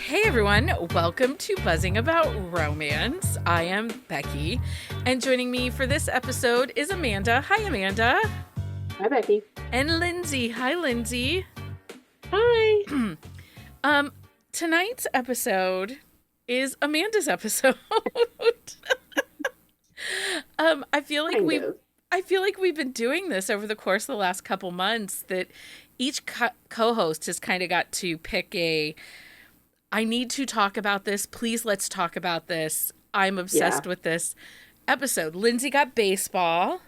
Hey everyone, welcome to Buzzing About Romance. I am Becky, and joining me for this episode is Amanda. Hi, Amanda. Hi, Becky. And Lindsey. Hi, Lindsey. Hi. Um, Tonight's episode is Amanda's episode. I feel like Kind we've of. I feel like we've been doing this over the course of the last couple months that each co-host has kind of got to pick I need to talk about this. Please let's talk about this. I'm Yeah. obsessed with this episode. Lindsey got baseball,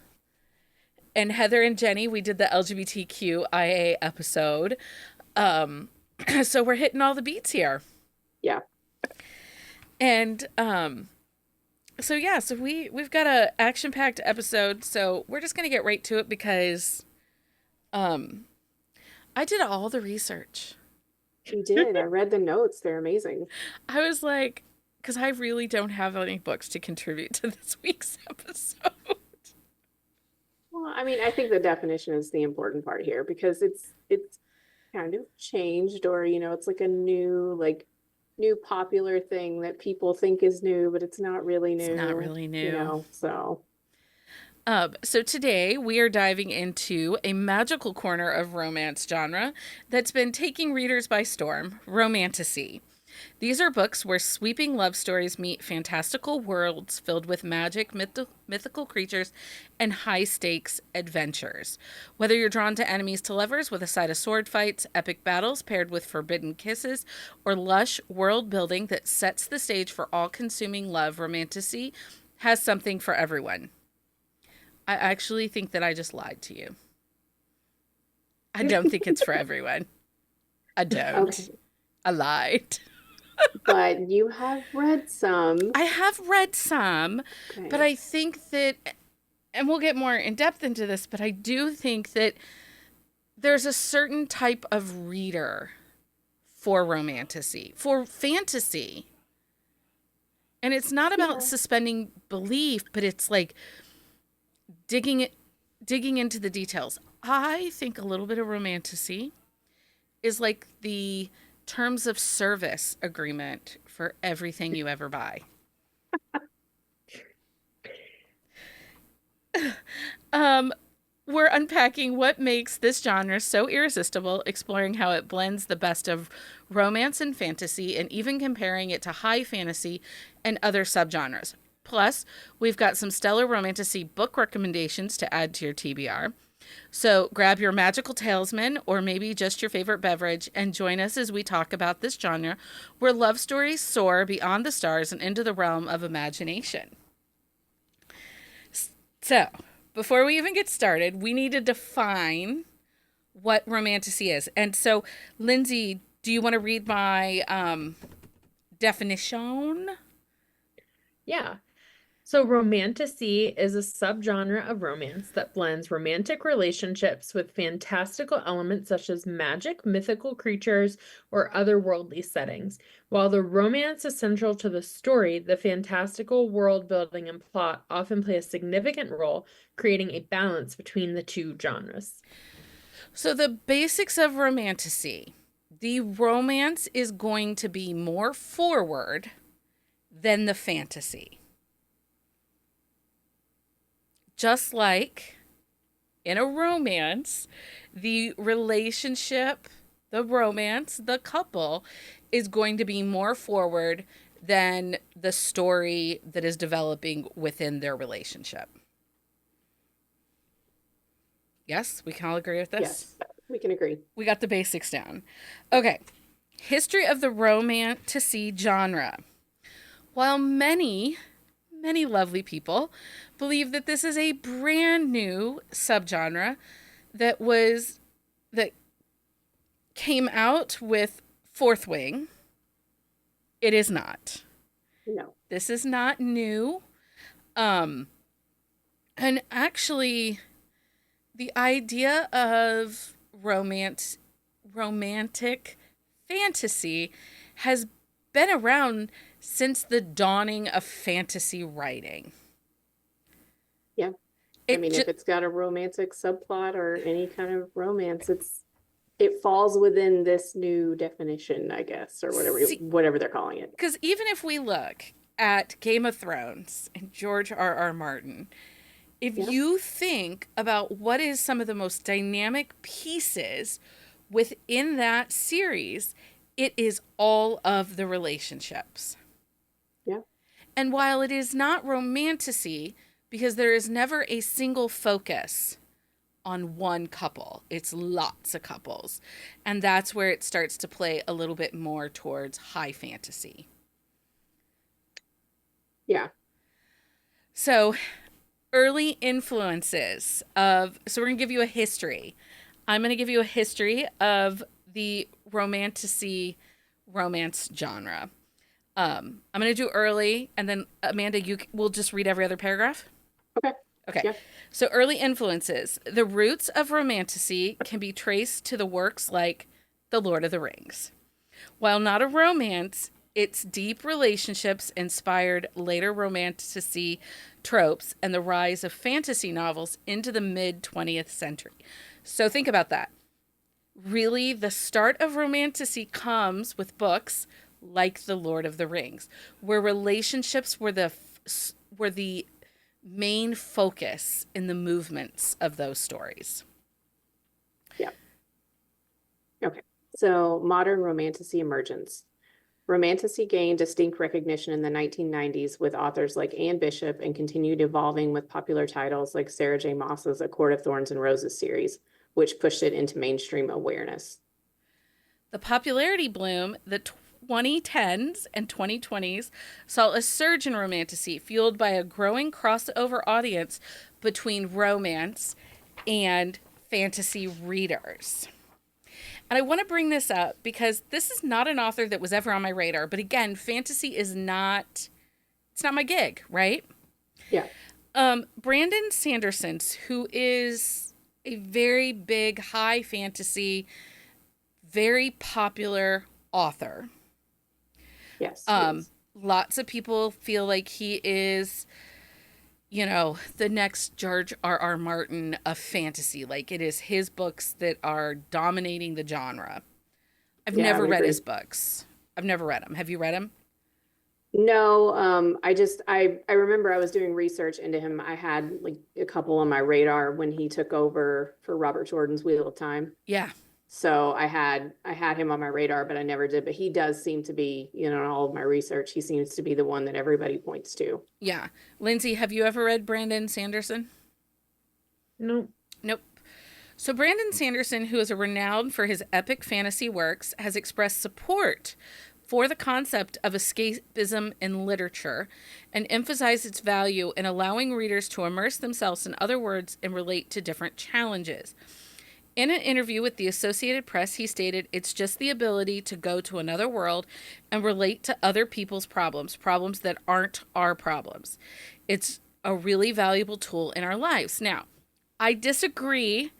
and Heather and Jenny, we did the LGBTQIA episode. Um, so we're hitting all the beats here. Yeah. And so we've got a action-packed episode, so we're just gonna get right to it because um I did all the research. You did. I read the notes. They're amazing. I was like, because I really don't have any books to contribute to this week's episode. Well, I mean, I think the definition is the important part here because it's kind of changed or, it's like a new popular thing that people think is new, but it's not really It's not new, really new. so So today we are diving into a magical corner of romance genre that's been taking readers by storm, Romantasy. These are books where sweeping love stories meet fantastical worlds filled with magic, mythical creatures, and high stakes adventures. Whether you're drawn to enemies to lovers with a side of sword fights, epic battles paired with forbidden kisses, or lush world building that sets the stage for all consuming love, Romantasy has something for everyone. I actually think that I just lied to you. I don't think it's for everyone. I don't. okay. I lied. But you have read some. I have read some, but Okay. I think that, and we'll get more in depth into this, but I do think that there's a certain type of reader for romantasy, for fantasy. And it's not about Yeah. suspending belief, but it's like digging it, digging into the details. I think a little bit of romantasy is like the terms of service agreement for everything you ever buy. Um, we're unpacking what makes this genre so irresistible, exploring how it blends the best of romance and fantasy, and even comparing it to high fantasy and other subgenres. Plus, we've got some stellar romantasy book recommendations to add to your TBR. So grab your magical talisman or maybe just your favorite beverage and join us as we talk about this genre where love stories soar beyond the stars and into the realm of imagination. So, before we even get started, we need to define what romantasy is. And so, Lindsey, do you want to read my definition? Yeah. So, romantasy is a subgenre of romance that blends romantic relationships with fantastical elements such as magic, mythical creatures, or otherworldly settings. While the romance is central to the story, the fantastical world building and plot often play a significant role, creating a balance between the two genres. So, the basics of romantasy, the romance is going to be more forward than the fantasy. Just like in a romance, the relationship, the romance, the couple is going to be more forward than the story that is developing within their relationship. Yes, we can all agree with this? Yes. We can agree. We got the basics down. Okay. History of the romantasy genre. While many lovely people believe that this is a brand new subgenre that came out with Fourth Wing. It is not. No. This is not new. And actually the idea of romantic fantasy has been around since the dawning of fantasy writing. Yeah. I mean, if it's got a romantic subplot or any kind of romance, it falls within this new definition, I guess, or See, whatever they're calling it. because even if we look at Game of Thrones and George R. Martin, if Yep. you think about what is some of the most dynamic pieces within that series, it is all of the relationships. Yeah. And while it is not romantasy, because there is never a single focus on one couple, it's lots of couples. And that's where it starts to play a little bit more towards high fantasy. Yeah. So, early influences of, so we're going to give you a history. I'm going to give you a history of the romantasy romance genre. I'm going to do early, and then Amanda, you will just read every other paragraph. Okay. Okay. Yeah. So, early influences. The roots of romantasy can be traced to the works like The Lord of the Rings. While not a romance, its deep relationships inspired later romantasy tropes and the rise of fantasy novels into the mid 20th century. So, think about that. Really, the start of romantasy comes with books like The Lord of the Rings, where relationships were the main focus in the movements of those stories. Yeah. Okay. So modern romantasy emergence. Romantasy gained distinct recognition in the 1990s with authors like Anne Bishop and continued evolving with popular titles like Sarah J. Maas's A Court of Thorns and Roses series, which pushed it into mainstream awareness. The popularity bloom, the 2010s and 2020s, saw a surge in romantasy fueled by a growing crossover audience between romance and fantasy readers. And I want to bring this up because this is not an author that was ever on my radar. But again, fantasy is not, it's not my gig, right? Yeah. Brandon Sanderson, who is a very big high fantasy, very popular author. Yes. Lots of people feel like he is, you know, the next George R. Martin of fantasy. Like it is his books that are dominating the genre. I've Yeah, I never would read agree. his books. I've never read them. Have you read them? No, I remember I was doing research into him. I had like a couple on my radar when he took over for Robert Jordan's Wheel of Time. Yeah. So I had him on my radar, but I never did. But he does seem to be, in all of my research, he seems to be the one that everybody points to. Yeah. Lindsay, have you ever read Brandon Sanderson? No. Nope. So Brandon Sanderson, who is renowned for his epic fantasy works, has expressed support for the concept of escapism in literature and emphasized its value in allowing readers to immerse themselves in other worlds and relate to different challenges. In an interview with the Associated Press, he stated, "It's just the ability to go to another world and relate to other people's problems, problems that aren't our problems. It's a really valuable tool in our lives." Now, I disagree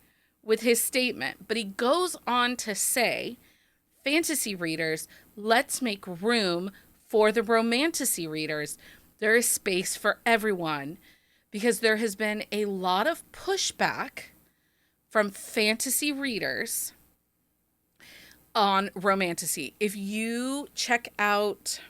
with his statement, but he goes on to say, fantasy readers, let's make room for the romantasy readers. There is space for everyone because there has been a lot of pushback from fantasy readers on romantasy. If you check out,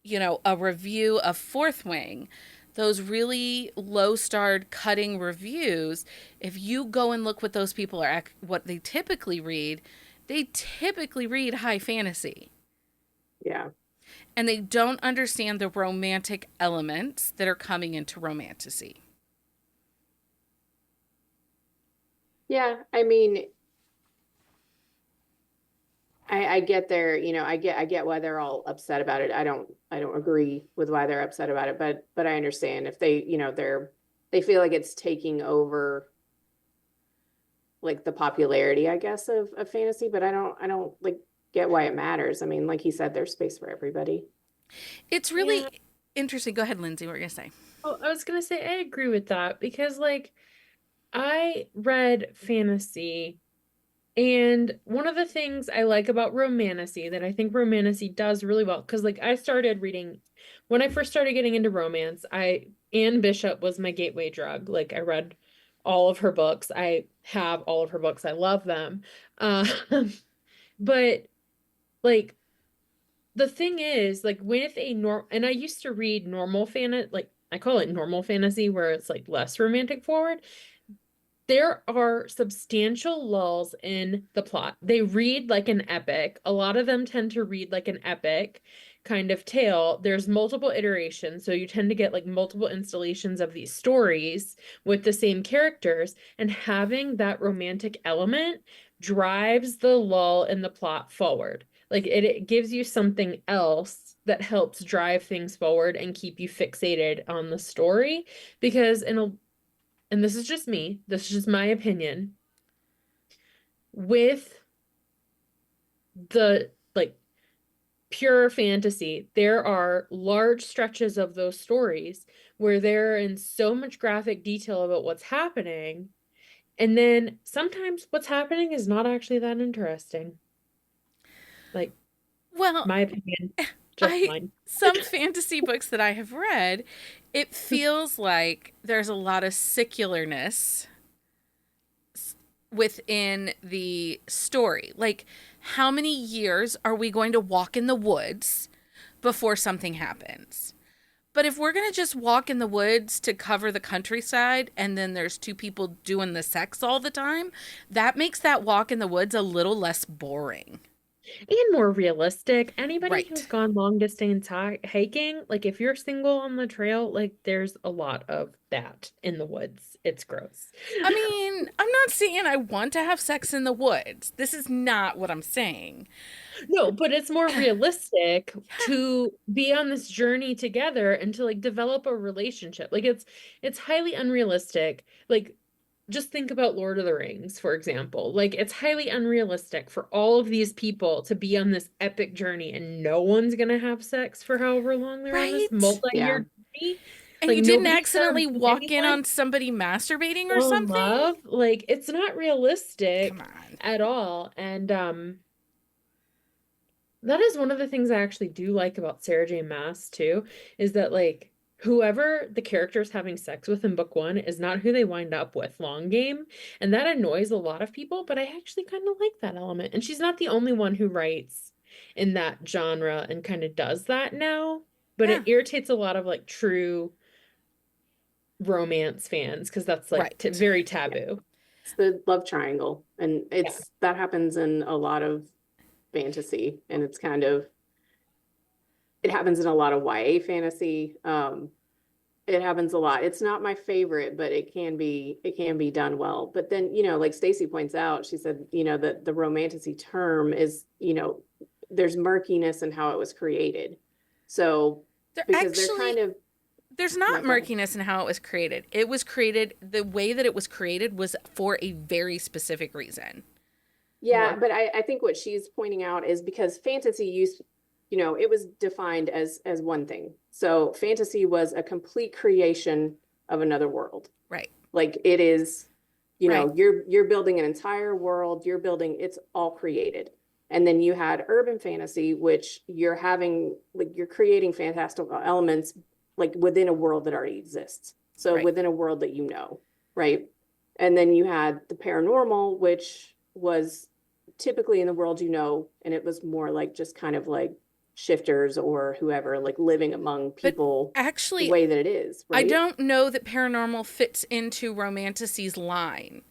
a review of Fourth Wing, those really low-starred cutting reviews, if you go and look what those people are, what they typically read high fantasy. Yeah. And they don't understand the romantic elements that are coming into romantasy. Yeah. I mean, I get I get why they're all upset about it. I don't agree with why they're upset about it, but I understand if they, they feel like it's taking over like the popularity, I guess, of fantasy, but I don't like get why it matters. I mean, like he said, there's space for everybody. It's really Yeah. interesting. Go ahead, Lindsay. What were you going to say? Oh, I was gonna say I agree with that because I read fantasy, and one of the things I like about romantasy that I think romantasy does really well, because I started reading when I first started getting into romance, Anne Bishop was my gateway drug. I read all of her books. I have all of her books. I love them. Um, but like the thing is, like with a and I used to read normal fantasy, like I call it normal fantasy, where it's like less romantic forward. There are substantial lulls in the plot. They read like an epic. A lot of them tend to read like an epic kind of tale. There's multiple iterations, so you tend to get like multiple installations of these stories with the same characters, and having that romantic element drives the lull in the plot forward. Like it gives you something else that helps drive things forward and keep you fixated on the story, because and this is just me, this is just my opinion, with the like pure fantasy, there are large stretches of those stories where they're in so much graphic detail about what's happening, and then sometimes what's happening is not actually that interesting. Like, Well, my opinion, just I mine. some fantasy books that I have read, it feels like there's a lot of secularness within the story. Like, how many years are we going to walk in the woods before something happens? But if we're going to just walk in the woods to cover the countryside and then there's two people doing the sex all the time, that makes that walk in the woods a little less boring. And more realistic. Anybody who's Right. gone long distance hiking, like if you're single on the trail, like there's a lot of that in the woods. It's gross. I mean, I'm not saying I want to have sex in the woods. This is not what I'm saying. No, but it's more realistic Yeah, to be on this journey together and to like develop a relationship. Like it's highly unrealistic. Like just think about Lord of the Rings, for example. Like it's highly unrealistic for all of these people to be on this epic journey and no one's gonna have sex for however long they're on this right? Yeah. multi-year journey. And Like you didn't nobody's gonna accidentally meet walk in anyone, on somebody masturbating or fall in something? love. Like it's not Come realistic on. at all. And that is one of the things I actually do like about Sarah J. Maas too, is that like whoever the character's having sex with in book one is not who they wind up with long game. And that annoys a lot of people, but I actually kind of like that element. And she's not the only one who writes in that genre and kind of does that now, but Yeah, it irritates a lot of like true romance fans because that's like right. very Yeah. taboo. It's the love triangle. And Yeah. it's that happens in a lot of fantasy. And it's kind of it happens in a lot of YA fantasy. It happens a lot. It's not my favorite, but it can be done well. But then, like Stacy points out, she said, that the romantasy term is, there's murkiness in how it was created. So There because they're kind actually of there's yeah, not go ahead. murkiness in how it was created. It was created the way that it was created was for a very specific reason. Yeah, What? but I think what she's pointing out is because fantasy used, it was defined as one thing. So fantasy was a complete creation of another world. Right. Like it is, Right. you're building an entire world, it's all created. And then you had urban fantasy, which you're having like you're creating fantastical elements like within a world that already exists. So Right. within a world that right? And then you had the paranormal, which was typically in the world and it was more like just kind of like shifters or whoever, like living among But people the actually, way that it is, I right? don't know that paranormal fits into Romantasy's line.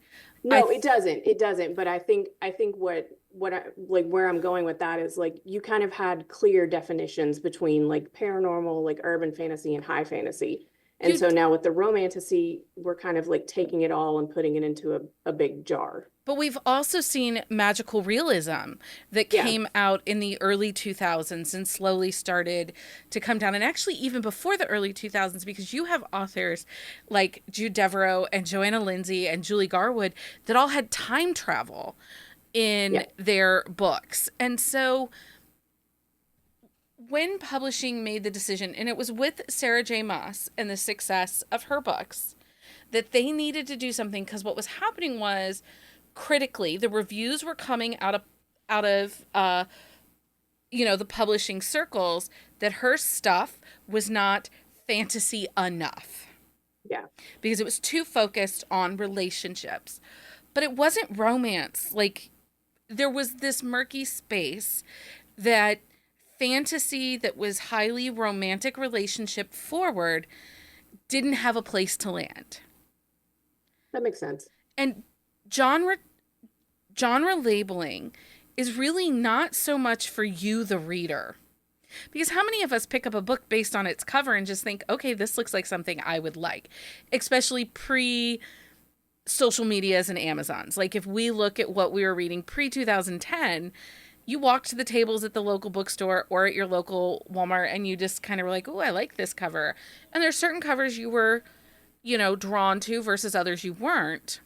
I No, th- it doesn't. It doesn't. But I think what I like where I'm going with that is like you kind of had clear definitions between like paranormal, like urban fantasy and high fantasy. And you so now with the romantasy, we're kind of like taking it all and putting it into a big jar. But we've also seen magical realism that Yeah. came out in the early 2000s and slowly started to come down. And actually, even before the early 2000s, because you have authors like Jude Devereaux and Joanna Lindsey and Julie Garwood that all had time travel in Yeah. their books. And so when publishing made the decision, and it was with Sarah J. Maas and the success of her books, that they needed to do something because what was happening was critically the reviews were coming out of the publishing circles that her stuff was not fantasy enough. Yeah. because it was too focused on relationships. But it wasn't romance. Like, there was this murky space that fantasy that was highly romantic relationship forward didn't have a place to land. That makes sense. And genre genre labeling is really not so much for you, the reader. Because how many of us pick up a book based on its cover and just think, okay, this looks like something I would like, especially pre social medias and Amazons. Like, if we look at what we were reading pre 2010, you walked to the tables at the local bookstore or at your local Walmart and you just kind of were like, oh, I like this cover. And there's certain covers you were, drawn to versus others you weren't.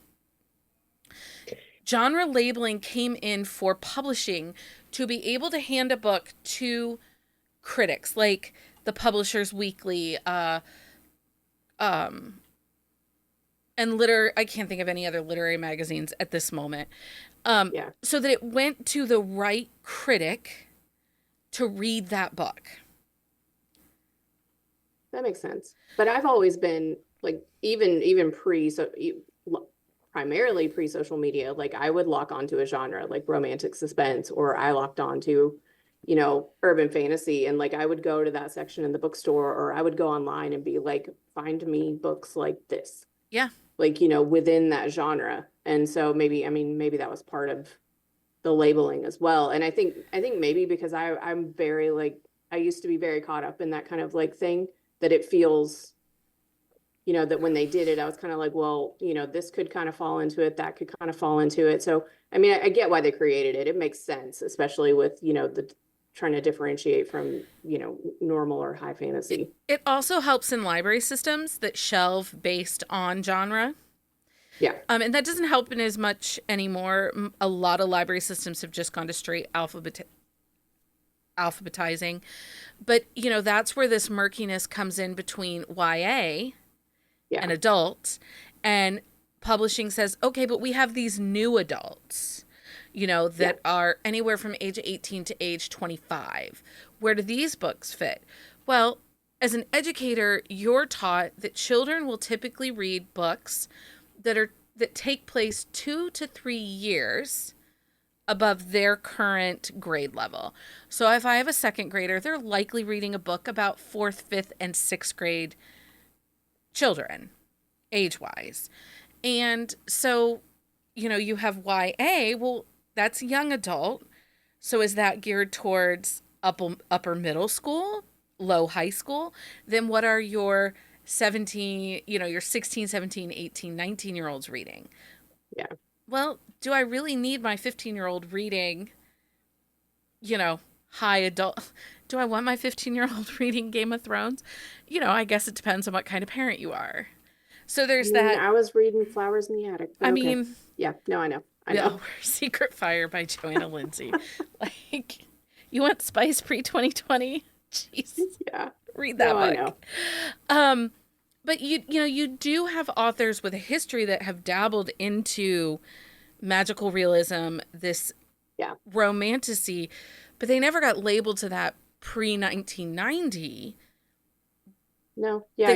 Genre labeling came in for publishing to be able to hand a book to critics, like the Publishers Weekly, and I can't think of any other literary magazines at this moment. Yeah. So that it went to the right critic to read that book. That makes sense. But I've always been like, even primarily pre-social media, like I would lock onto a genre like romantic suspense, or I locked onto, urban fantasy, and like I would go to that section in the bookstore, or I would go online and be like, find me books like this. Yeah. Like, within that genre. And so maybe that was part of the labeling as well. And I think maybe because I'm very like, I used to be very caught up in that kind of like thing, that it feels, that when they did it, I was kind of like, well, this could kind of fall into it, that could kind of fall into it. So, I mean, I get why they created it. It makes sense, especially with, the trying to differentiate from, normal or high fantasy. It also helps in library systems that shelve based on genre. Yeah. And that doesn't help in as much anymore. A lot of library systems have just gone to straight alphabetizing. But, that's where this murkiness comes in between YA and adults. And publishing says, okay, but we have these new adults, that are anywhere from age 18 to age 25. Where do these books fit? Well, as an educator, you're taught that children will typically read books that take place 2 to 3 years above their current grade level. So if I have a second grader, they're likely reading a book about 4th, 5th, and 6th grade children, age-wise. And so, you have YA, well, that's young adult. So is that geared towards upper middle school, low high school? Then what are your 17, your 16, 17, 18, 19-year-olds reading? Yeah. Well, do I really need my 15-year-old reading, high adult? Do I want my 15-year-old reading Game of Thrones? I guess it depends on what kind of parent you are. So there's that. I was reading Flowers in the Attic. I Okay. mean, yeah, no, I know. Secret Fire by Joanna Lindsey. Like, you want spice pre 2020? Jeez. Yeah. Read that book. I know. But you do have authors with a history that have dabbled into magical realism, this romantasy, but they never got labeled to that pre 1990. No, yeah,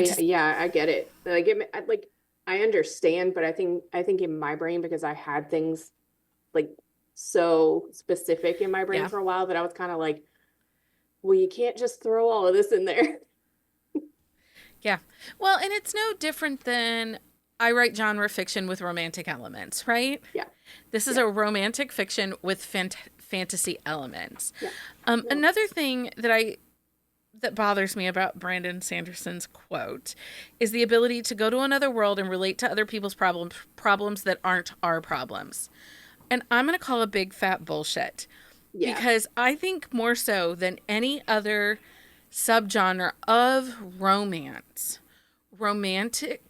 I get it. Like I understand, but I think in my brain, because I had things like so specific in my brain for a while, that I was kind of like, well, you can't just throw all of this in there. Yeah. Well, and it's no different than I write genre fiction with romantic elements, right? Yeah. This is a romantic fiction with fantasy elements. Yeah. Another thing that bothers me about Brandon Sanderson's quote is the ability to go to another world and relate to other people's problems that aren't our problems. And I'm going to call a big fat bullshit. Yeah. Because I think more so than any other subgenre of romance, romantasy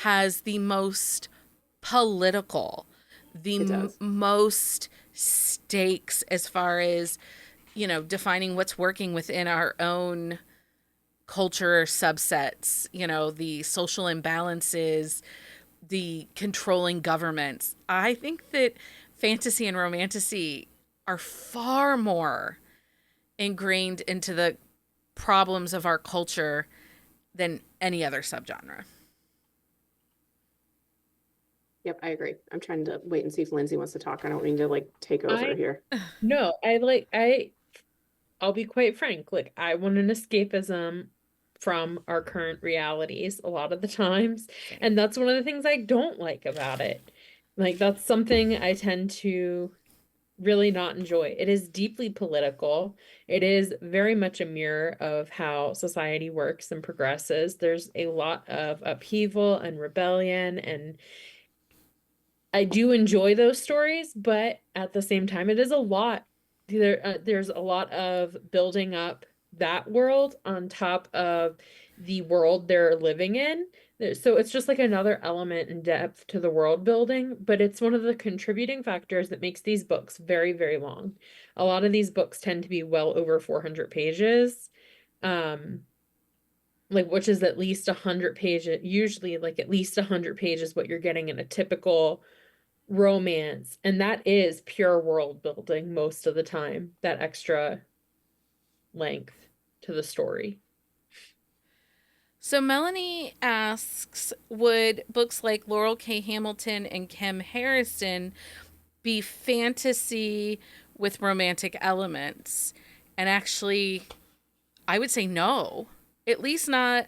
has the most political, the most stakes as far as, defining what's working within our own culture subsets, the social imbalances, the controlling governments. I think that fantasy and romantasy are far more ingrained into the problems of our culture than any other subgenre. Yep, I agree. I'm trying to wait and see if Lindsay wants to talk. I don't mean to like take over I here. no, I'll be quite frank. Like, I want an escapism from our current realities a lot of the times. Same. And that's one of the things I don't like about it. Like, that's something I tend to really not enjoy. It is deeply political. It is very much a mirror of how society works and progresses. There's a lot of upheaval and rebellion, and I do enjoy those stories, but at the same time, it is a lot. There's a lot of building up that world on top of the world they're living in. So it's just like another element and depth to the world building, but it's one of the contributing factors that makes these books very, very long. A lot of these books tend to be well over 400 pages. Like, which is at least 100 pages, usually like at least 100 pages what you're getting in a typical romance, and that is pure world building most of the time, that extra length to the story. So Melanie asks, would books like Laurel K. Hamilton and Kim Harrison be fantasy with romantic elements? And actually, I would say no. At least not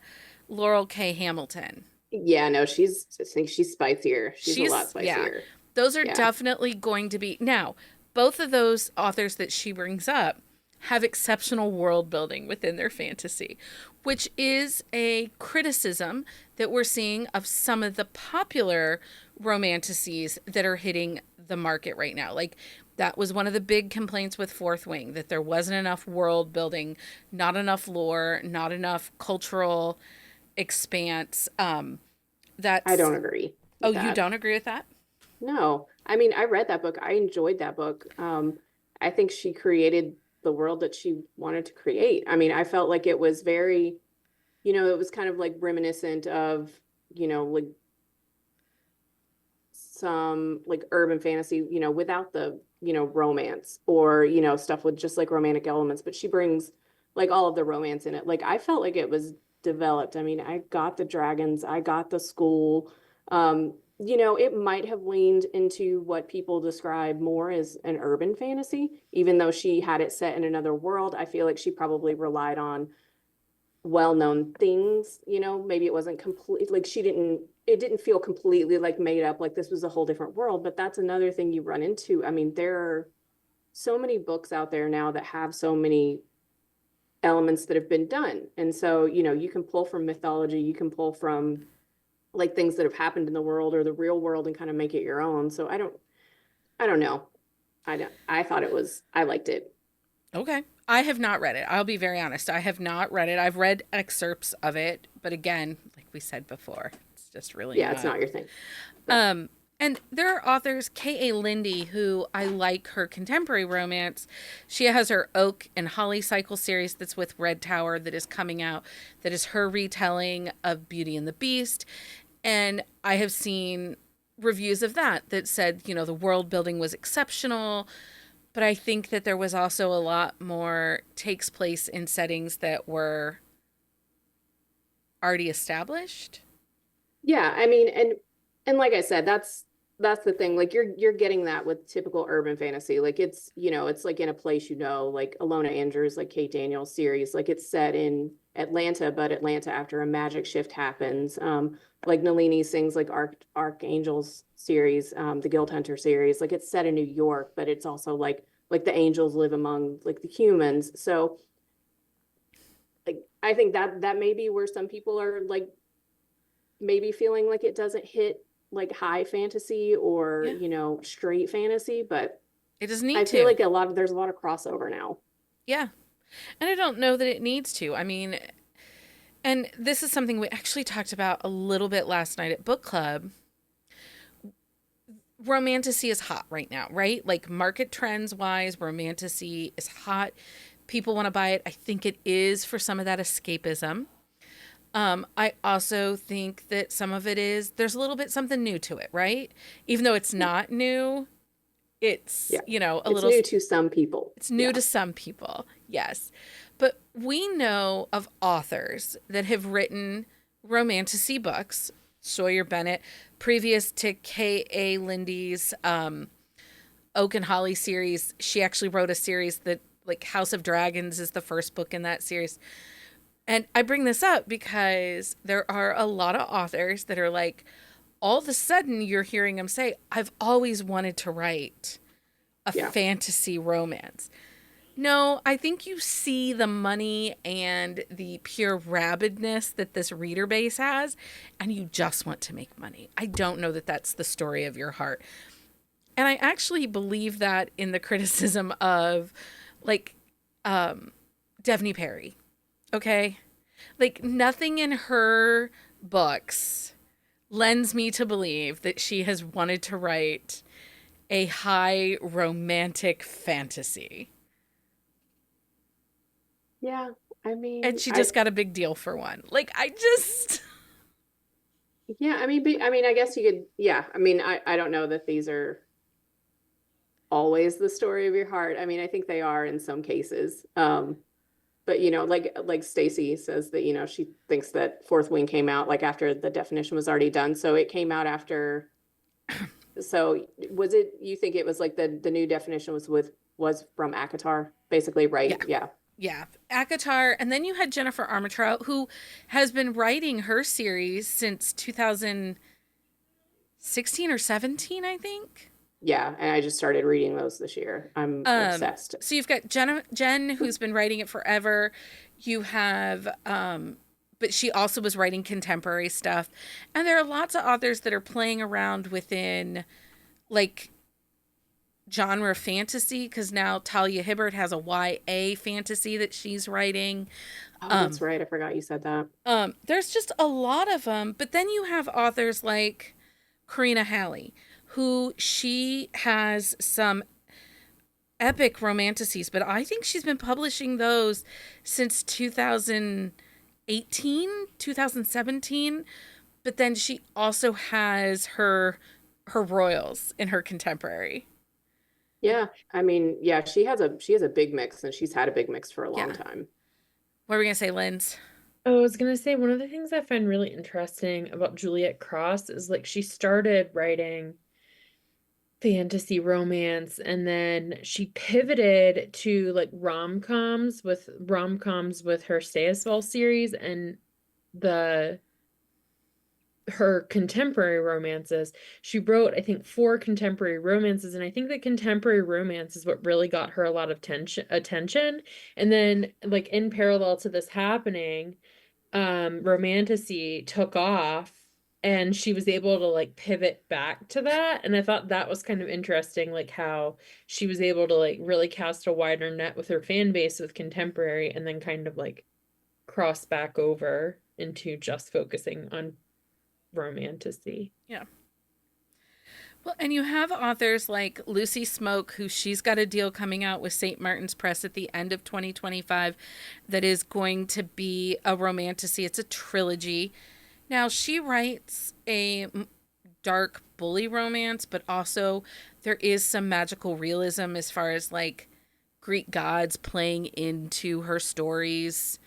Laurel K. Hamilton. Yeah, no, I think she's spicier. She's a lot Yeah. spicier. Those are Yeah. definitely going to be. Now, both of those authors that she brings up have exceptional world building within their fantasy, which is a criticism that we're seeing of some of the popular romantasies that are hitting the market right now. Like, that was one of the big complaints with Fourth Wing, that there wasn't enough world building, not enough lore, not enough cultural expanse. That's. I don't agree Oh, with you that. don't agree with that? No, I mean, I read that book. I enjoyed that book. I think she created the world that she wanted to create. I mean, I felt like it was very, it was kind of like reminiscent of, like some like urban fantasy, without the, romance or, stuff with just like romantic elements, but she brings like all of the romance in it. Like, I felt like it was developed. I mean, I got the dragons, I got the school. It might have leaned into what people describe more as an urban fantasy, even though she had it set in another world. I feel like she probably relied on well-known things, maybe it wasn't complete, like it didn't feel completely like made up, like this was a whole different world. But that's another thing you run into. I mean, there are so many books out there now that have so many elements that have been done. And so, you can pull from mythology, you can pull from like things that have happened in the world or the real world and kind of make it your own. So I don't know. I liked it. Okay. I have not read it. I'll be very honest. I have not read it. I've read excerpts of it, but again, like we said before, it's just really Yeah, it's not your thing. And there are authors, K.A. Lindsey, who I like her contemporary romance. She has her Oak and Holly Cycle series that's with Red Tower that is coming out, that is her retelling of Beauty and the Beast. And I have seen reviews of that said, the world building was exceptional. But I think that there was also a lot more takes place in settings that were already established. Yeah, I mean, and like I said, that's the thing. Like you're getting that with typical urban fantasy. Like it's like in a place, like Alona Andrews, like Kate Daniels series, like it's set in Atlanta, but Atlanta after a magic shift happens. Like Nalini Singh's like Archangels series, the Guild Hunter series, like it's set in New York, but it's also like the angels live among like the humans. So like I think that may be where some people are like maybe feeling like it doesn't hit like high fantasy or straight fantasy, but it doesn't need I to. feel like there's a lot of crossover now. Yeah. And I don't know that it needs to. I mean, and this is something we actually talked about a little bit last night at book club. Romantasy is hot right now, right? Like market trends wise, romantasy is hot. People want to buy it. I think it is for some of that escapism. I also think that some of it is, there's a little bit something new to it, right? Even though it's not new, It's, Yeah. a It's little, new to some people. it's new Yeah. to some people, yes. But we know of authors that have written romantasy books. Sawyer Bennett, previous to K.A. Lindy's Oak and Holly series, she actually wrote a series that, like, House of Dragons is the first book in that series. And I bring this up because there are a lot of authors that are like, all of a sudden you're hearing them say, I've always wanted to write a Yeah. fantasy romance. No, I think you see the money and the pure rabidness that this reader base has, and you just want to make money. I don't know that that's the story of your heart. And I actually believe that in the criticism of, like, Devney Perry. Okay? Like, nothing in her books lends me to believe that she has wanted to write a high romantic fantasy. Yeah. I And mean, she just got a big deal for one. Like, I just. yeah, I mean, I guess you could, yeah. I mean, I don't know that these are always the story of your heart. I mean, I think they are in some cases. But like Stacy says that, she thinks that Fourth Wing came out like after the definition was already done. So it came out after. So was it, you think it was like the new definition was from ACOTAR, basically, right? Yeah. Yeah. Yeah. ACOTAR. And then you had Jennifer Armentrout, who has been writing her series since 2016 or 17, I think. Yeah. And I just started reading those this year. I'm obsessed. So you've got Jen, who's been writing it forever. You have, but she also was writing contemporary stuff. And there are lots of authors that are playing around within, like, genre fantasy, because now Talia Hibbert has a YA fantasy that she's writing. Oh, that's right. I forgot you said that. There's just a lot of them. But then you have authors like Karina Halley, who she has some epic romantasies, but I think she's been publishing those since 2018, 2017. But then she also has her royals in her contemporary. Yeah. I mean, yeah, she has a big mix, and she's had a big mix for a long Yeah. time. What are we gonna say, Linz? Oh, I was gonna say one of the things I find really interesting about Juliet Cross is like she started writing fantasy romance and then she pivoted to like rom-coms with her Stay as Well series and the her contemporary romances. She wrote, I think, 4 contemporary romances, and I think that contemporary romance is what really got her a lot of attention. And then, like in parallel to this happening, Romantasy took off, and she was able to like pivot back to that. And I thought that was kind of interesting, like how she was able to like really cast a wider net with her fan base with contemporary, and then kind of like cross back over into just focusing on Romantasy. Yeah. Well, and you have authors like Lucy Smoke, who she's got a deal coming out with St. Martin's Press at the end of 2025 that is going to be a romantasy. It's a trilogy. Now, she writes a dark bully romance, but also there is some magical realism as far as like Greek gods playing into her stories.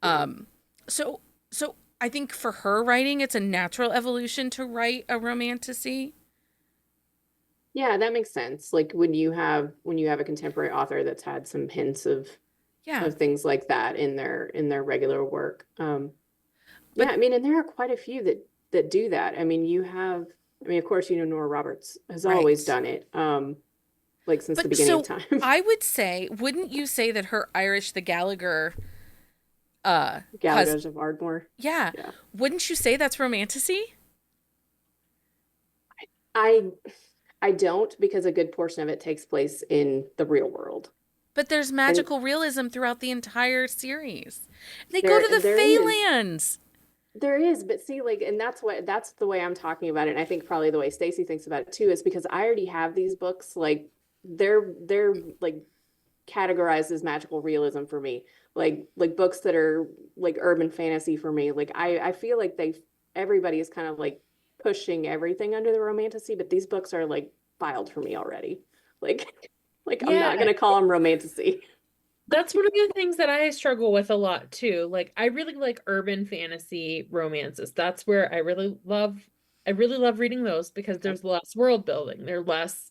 So I think for her writing, it's a natural evolution to write a romantasy. Yeah, that makes sense. Like when you have a contemporary author that's had some hints of Yeah. things like that in their regular work. But Yeah, I mean, and there are quite a few that do that. I mean, of course, Nora Roberts has always right. done it, like since the But beginning of so time. I would say, wouldn't you say that her Irish the Gallagher cause Gallagher's of Ardmore. yeah. Yeah. Wouldn't you say that's romantasy? I I don't, because a good portion of it takes place in the real world. But there's And magical realism throughout the entire series. They go to there the there is. Feylands. There is, but see, like, and that's the way I'm talking about it. And I think probably the way Stacy thinks about it too is because I already have these books, like they're like categorized as magical realism for me. Like books that are like urban fantasy for me. Like I feel like everybody is kind of like pushing everything under the romantasy, but these books are like filed for me already. Like, I'm Yeah, not gonna call them romantasy. that's one of the things that I struggle with a lot too. Like I really like urban fantasy romances. That's where I really love reading those because Okay. there's less world building. They're less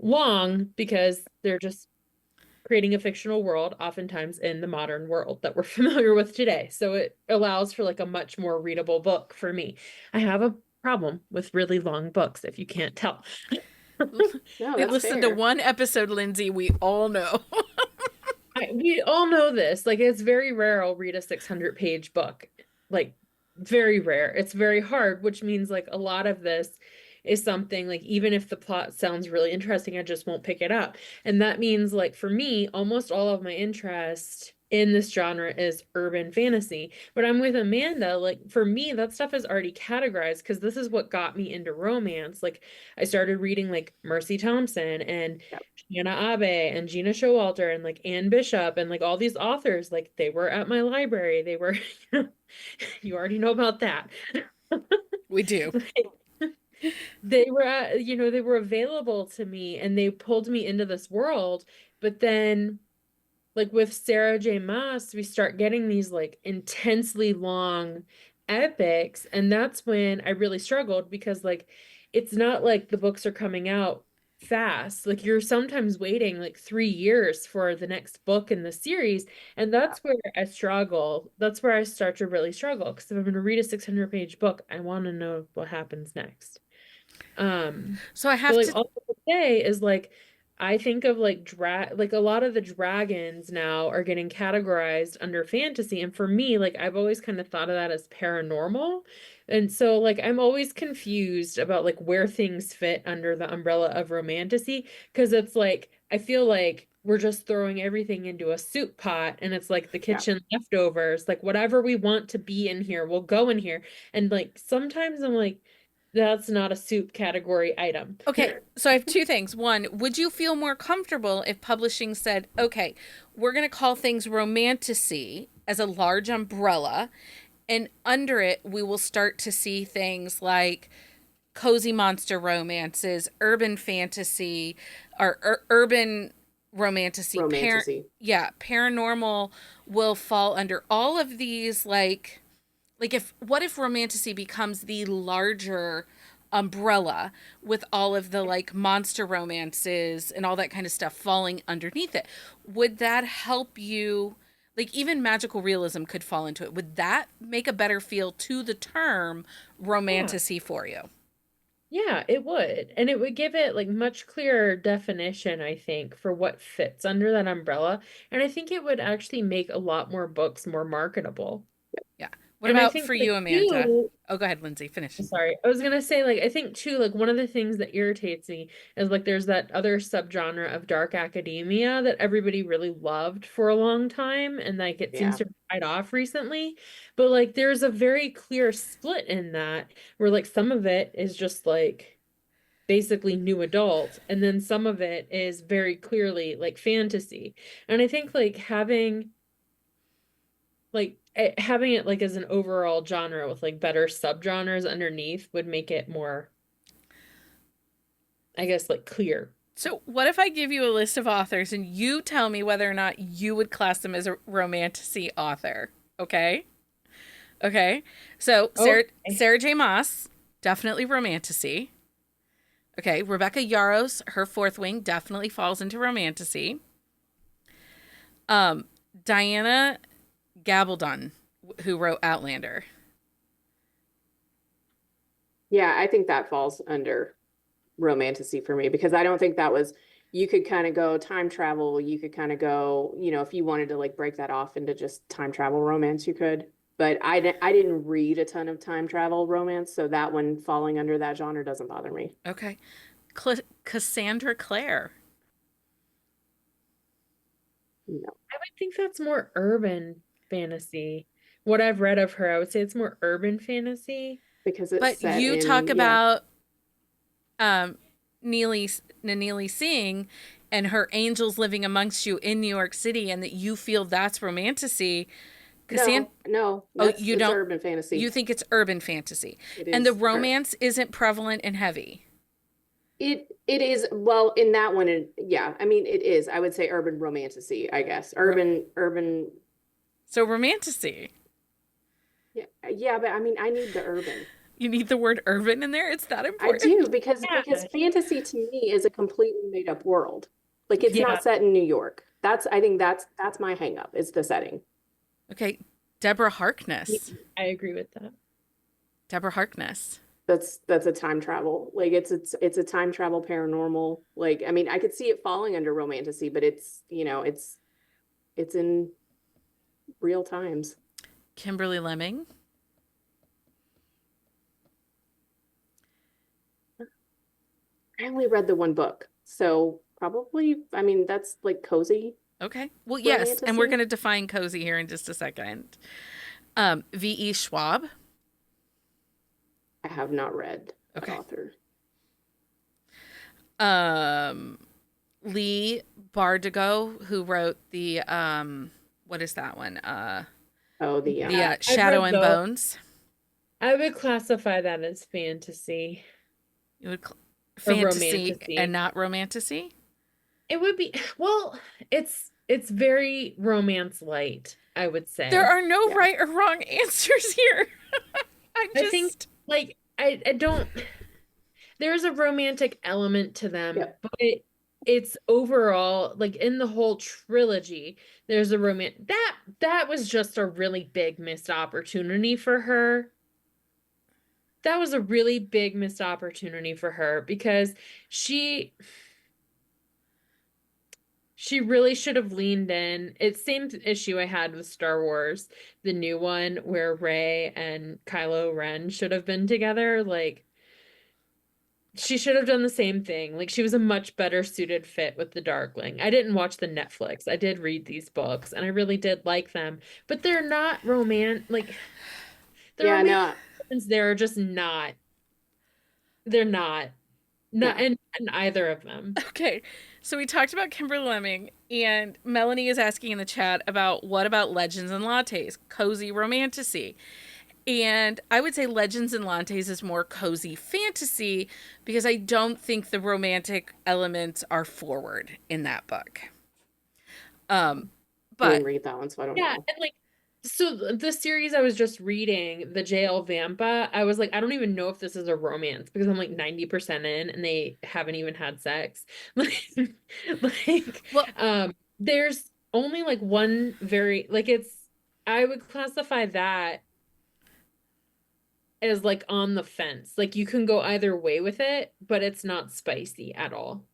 long because they're just creating a fictional world, oftentimes in the modern world that we're familiar with today. So it allows for like a much more readable book for me. I have a problem with really long books, if you can't tell. No, We that's listened to fair. one episode, Lindsay. We all know. We all know this. Like, it's very rare I'll read a 600-page book. Like, very rare. It's very hard, which means like a lot of this is something like even if the plot sounds really interesting, I just won't pick it up. And that means like for me, almost all of my interest in this genre is urban fantasy. But I'm with Amanda, like for me, that stuff is already categorized because this is what got me into romance. Like I started reading like Mercy Thompson and Yep. Shanna Abe and Gina Showalter and like Anne Bishop and like all these authors, like they were at my library. They were, you already know about that. We do. They were they were available to me and they pulled me into this world. But then like with Sarah J. Maas, we start getting these like intensely long epics. And that's when I really struggled because like it's not like the books are coming out fast. Like you're sometimes waiting like 3 years for the next book in the series. And that's where I struggle. That's where I start to really struggle. Because if I'm going to read a 600-page book, I want to know what happens next. So I But have like to. all I would say is like I think of like like a lot of the dragons now are getting categorized under fantasy. And for me, like I've always kind of thought of that as paranormal. And so like I'm always confused about like where things fit under the umbrella of romantasy. Cause it's like I feel like we're just throwing everything into a soup pot and it's like the Yeah. kitchen leftovers, like whatever we want to be in here will go in here. And like sometimes I'm like, that's not a soup category item. Okay, so I have two things. One, would you feel more comfortable if publishing said, okay, we're going to call things romantasy as a large umbrella, and under it, we will start to see things like cozy monster romances, urban fantasy, or urban romantasy, Romantasy. yeah, paranormal will fall under all of these like if what if romantasy becomes the larger umbrella with all of the like monster romances and all that kind of stuff falling underneath it? Would that help you? Like even magical realism could fall into it. Would that make a better feel to the term Yeah. romantasy for you? Yeah, it would. And it would give it like much clearer definition, I think, for what fits under that umbrella. And I think it would actually make a lot more books more marketable. Yeah. What And I about think for like you, Amanda? too, Oh, go ahead, Lindsay. Finish. sorry. I was gonna say, like, I think too, like one of the things that irritates me is like there's that other subgenre of dark academia that everybody really loved for a long time, and like it seems Yeah. to have died off recently. But like there's a very clear split in that where like some of it is just like basically new adult, and then some of it is very clearly like fantasy. And I think like having it like as an overall genre with like better subgenres underneath would make it more, I guess, like clear. So, what if I give you a list of authors and you tell me whether or not you would class them as a romantasy author? Okay? Okay. So, Okay. Sarah J. Maas, definitely romantasy. Okay. Rebecca Yarros, her fourth wing, definitely falls into romantasy. Diana Gabaldon, who wrote Outlander. Yeah, I think that falls under romantasy for me because I don't think that was, you could kind of go time travel, you could kind of go, if you wanted to like break that off into just time travel romance, you could. But I didn't read a ton of time travel romance, so that one falling under that genre doesn't bother me. Okay. Cassandra Clare. No, I would think that's more urban fantasy. What I've read of her, I would say it's more urban fantasy. because it's But set you talk in, yeah, about um, Neely Singh and her angels living amongst you in New York City, and that you feel that's romantasy. no, Oh, that's you it's don't. urban You fantasy. think it's urban fantasy, It and the is romance isn't prevalent and heavy. It is, well, in that one, yeah, I mean, it is, I would say urban romantasy, I guess. Ro- Urban, So romantasy. yeah, yeah, but I mean, I need the urban. You need the word urban in there. It's that I do important. because Yeah. fantasy to me is a completely made up world. Like it's Yeah, not set in New York. I think that's my hang up, is the setting. Okay, Deborah Harkness. I agree with that. Deborah Harkness. That's a time travel. Like it's a time travel paranormal. Like I mean, I could see it falling under romantasy, but it's in real times. Kimberly Lemming. I only read the one book, so probably, I mean, that's like cozy Okay. Well, yes, and we're romantasy. going to define cozy here in just a second. V.E. Schwab. I have not read that Okay. author. Um, Lee Bardugo, who wrote what is that one? Oh, The Yeah, I've Shadow read and those. Bones. I would classify that as fantasy You would or fantasy and romantasy. not romantasy. It would be, well, it's very romance light, I would There say. are no Yeah. right or wrong answers here. I I think just like I don't there's a romantic element to them, Yep. but it's overall like in the whole trilogy, there's a that was just a really big missed opportunity for her. That was a really big missed opportunity for her because she she really should have leaned in. It's same issue I had with Star Wars, the new one where Rey and Kylo Ren should have been together. Like she should have done the same thing. Like she was a much better suited fit with the Darkling. I didn't watch the Netflix. I did read these books and I really did like them, but they're not like the Yeah, romantic no, ones, they're just not. They're not no. in either of them. okay. So we talked about Kimberly Lemming, and Melanie is asking in the chat about what about Legends and Lattes, cozy romantasy. And I would say Legends and Lattes is more cozy fantasy because I don't think the romantic elements are forward in that book. Um, I didn't but read that one, so I don't Yeah, know. and like so the series I was just reading, the JL Vampa, I was like, I don't even know if this is a romance because I'm like 90% in and they haven't even had sex. Like well, there's only like one very like it's I would classify that as like on the fence. Like you can go either way with it, but it's not spicy at all.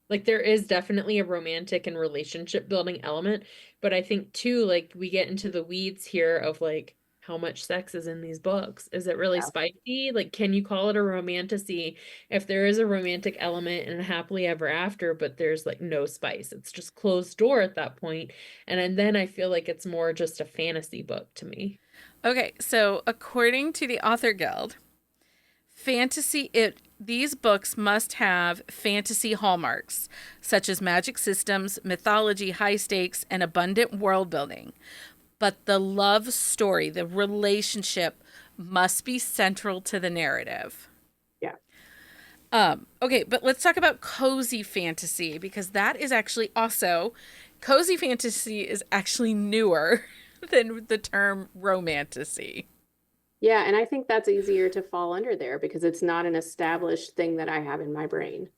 Like there is definitely a romantic and relationship building element, but I think too, like we get into the weeds here of like how much sex is in these books. Is it really Yeah. spicy? Like, can you call it a romantasy if there is a romantic element and a happily ever after, but there's like no spice? It's just closed door at that point. And then I feel like it's more just a fantasy book to me. okay. So according to the Author Guild, fantasy it these books must have fantasy hallmarks such as magic systems, mythology, high stakes, and abundant world building. But the love story, the relationship must be central to the narrative. Yeah. Okay, but let's talk about cozy fantasy because that is actually also cozy fantasy is actually newer than the term romantasy. Yeah, and I think that's easier to fall under there because it's not an established thing that I have in my brain.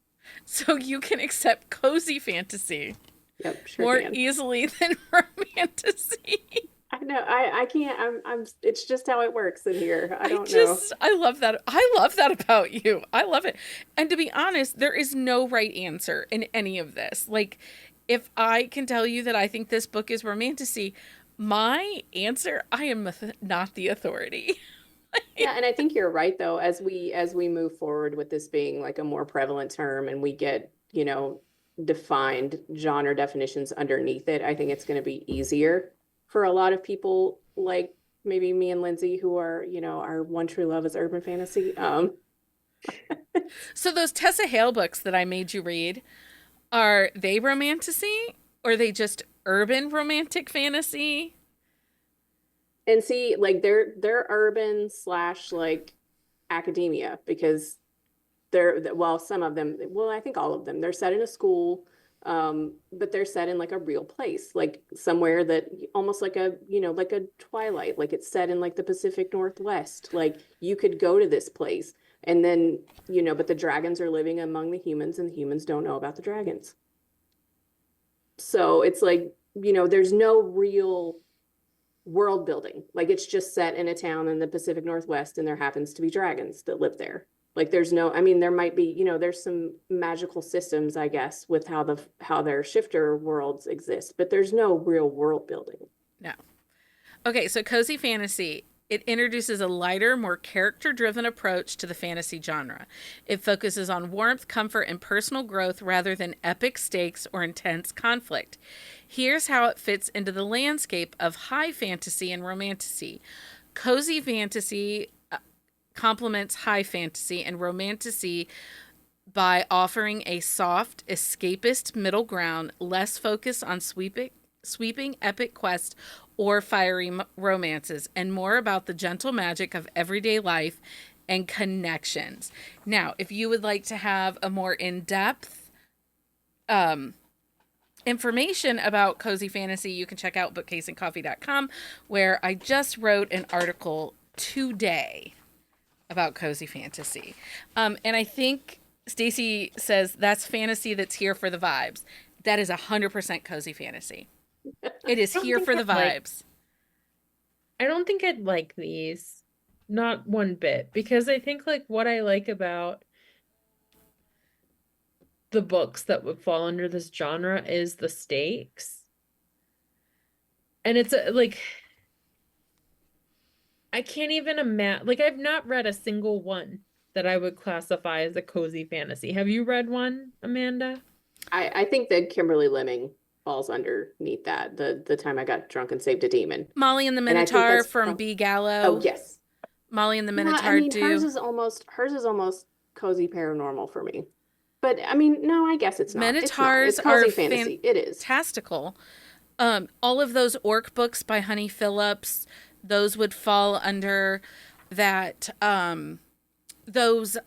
So you can accept cozy fantasy Yep, sure more can. easily than romantasy. I know. I can't. It's just how it works in here. I don't know. I love that. I love that about you. I love it. And to be honest, there is no right answer in any of this. Like, if I can tell you that I think this book is romantasy, my answer, I am not the authority. Yeah, and I think you're right though, as we move forward with this being like a more prevalent term and we get, defined genre definitions underneath it, I think it's going to be easier for a lot of people like maybe me and Lindsay who are, our one true love is urban fantasy. So those Tessa Hale books that I made you read, are they romantasy or are they just urban romantic fantasy? And see, like they're urban slash like academia because well, some of them, well, I think all of them, they're set in a school, but they're set in like a real place, like somewhere that almost like a, like a Twilight, like it's set in like the Pacific Northwest. Like you could go to this place and then, but the dragons are living among the humans and the humans don't know about the dragons. So it's like, there's no real world building. Like it's just set in a town in the Pacific Northwest and there happens to be dragons that live there. Like there's no, I mean, there might be, there's some magical systems, I guess, with how their shifter worlds exist, but there's no real world building. No. Okay, so cozy fantasy. It introduces a lighter, more character-driven approach to the fantasy genre. It focuses on warmth, comfort, and personal growth rather than epic stakes or intense conflict. Here's how it fits into the landscape of high fantasy and romantasy. Cozy fantasy complements high fantasy and romantasy by offering a soft, escapist middle ground, less focused on sweeping epic quests or fiery romances, and more about the gentle magic of everyday life and connections. Now, if you would like to have a more in-depth information about cozy fantasy, you can check out bookcaseandcoffee.com, where I just wrote an article today about cozy fantasy. And I think Stacy says that's fantasy that's here for the vibes. That is 100% cozy fantasy. It is here for the vibes. I don't think I'd like these. Not one bit. Because I think like what I like about the books that would fall under this genre is the stakes. And it's like, I can't even imagine, like I've not read a single one that I would classify as a cozy fantasy. Have you read one, Amanda? I think that Kimberly Lemming falls underneath that. The time I got drunk and saved a demon. Molly and the Minotaur from B. Gallo. Oh yes. Molly and the Minotaur. I mean, hers is almost cozy paranormal for me. But I mean, no, I guess it's not. Minotaurs it's cozy fantasy. It is fantastical. All of those orc books by Honey Phillips, those would fall under that. Those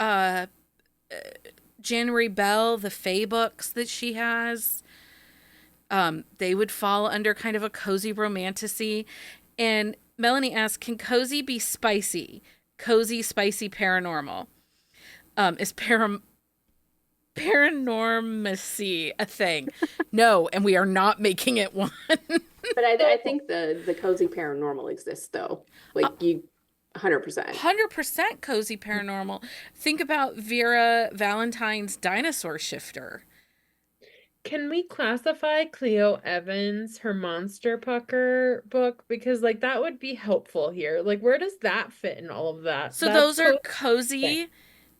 January Bell, the Fae books that she has, they would fall under kind of a cozy romantasy. And Melanie asks, can cozy be spicy? Cozy, spicy, paranormal. Is paranormacy a thing? No, and we are not making it one. But I think the cozy paranormal exists though. Like you 100%. 100% cozy paranormal. Think about Vera Valentine's Dinosaur Shifter. Can we classify Cleo Evans, her Monster Pucker book? Because like that would be helpful here. Like where does that fit in all of that? So those are cozy.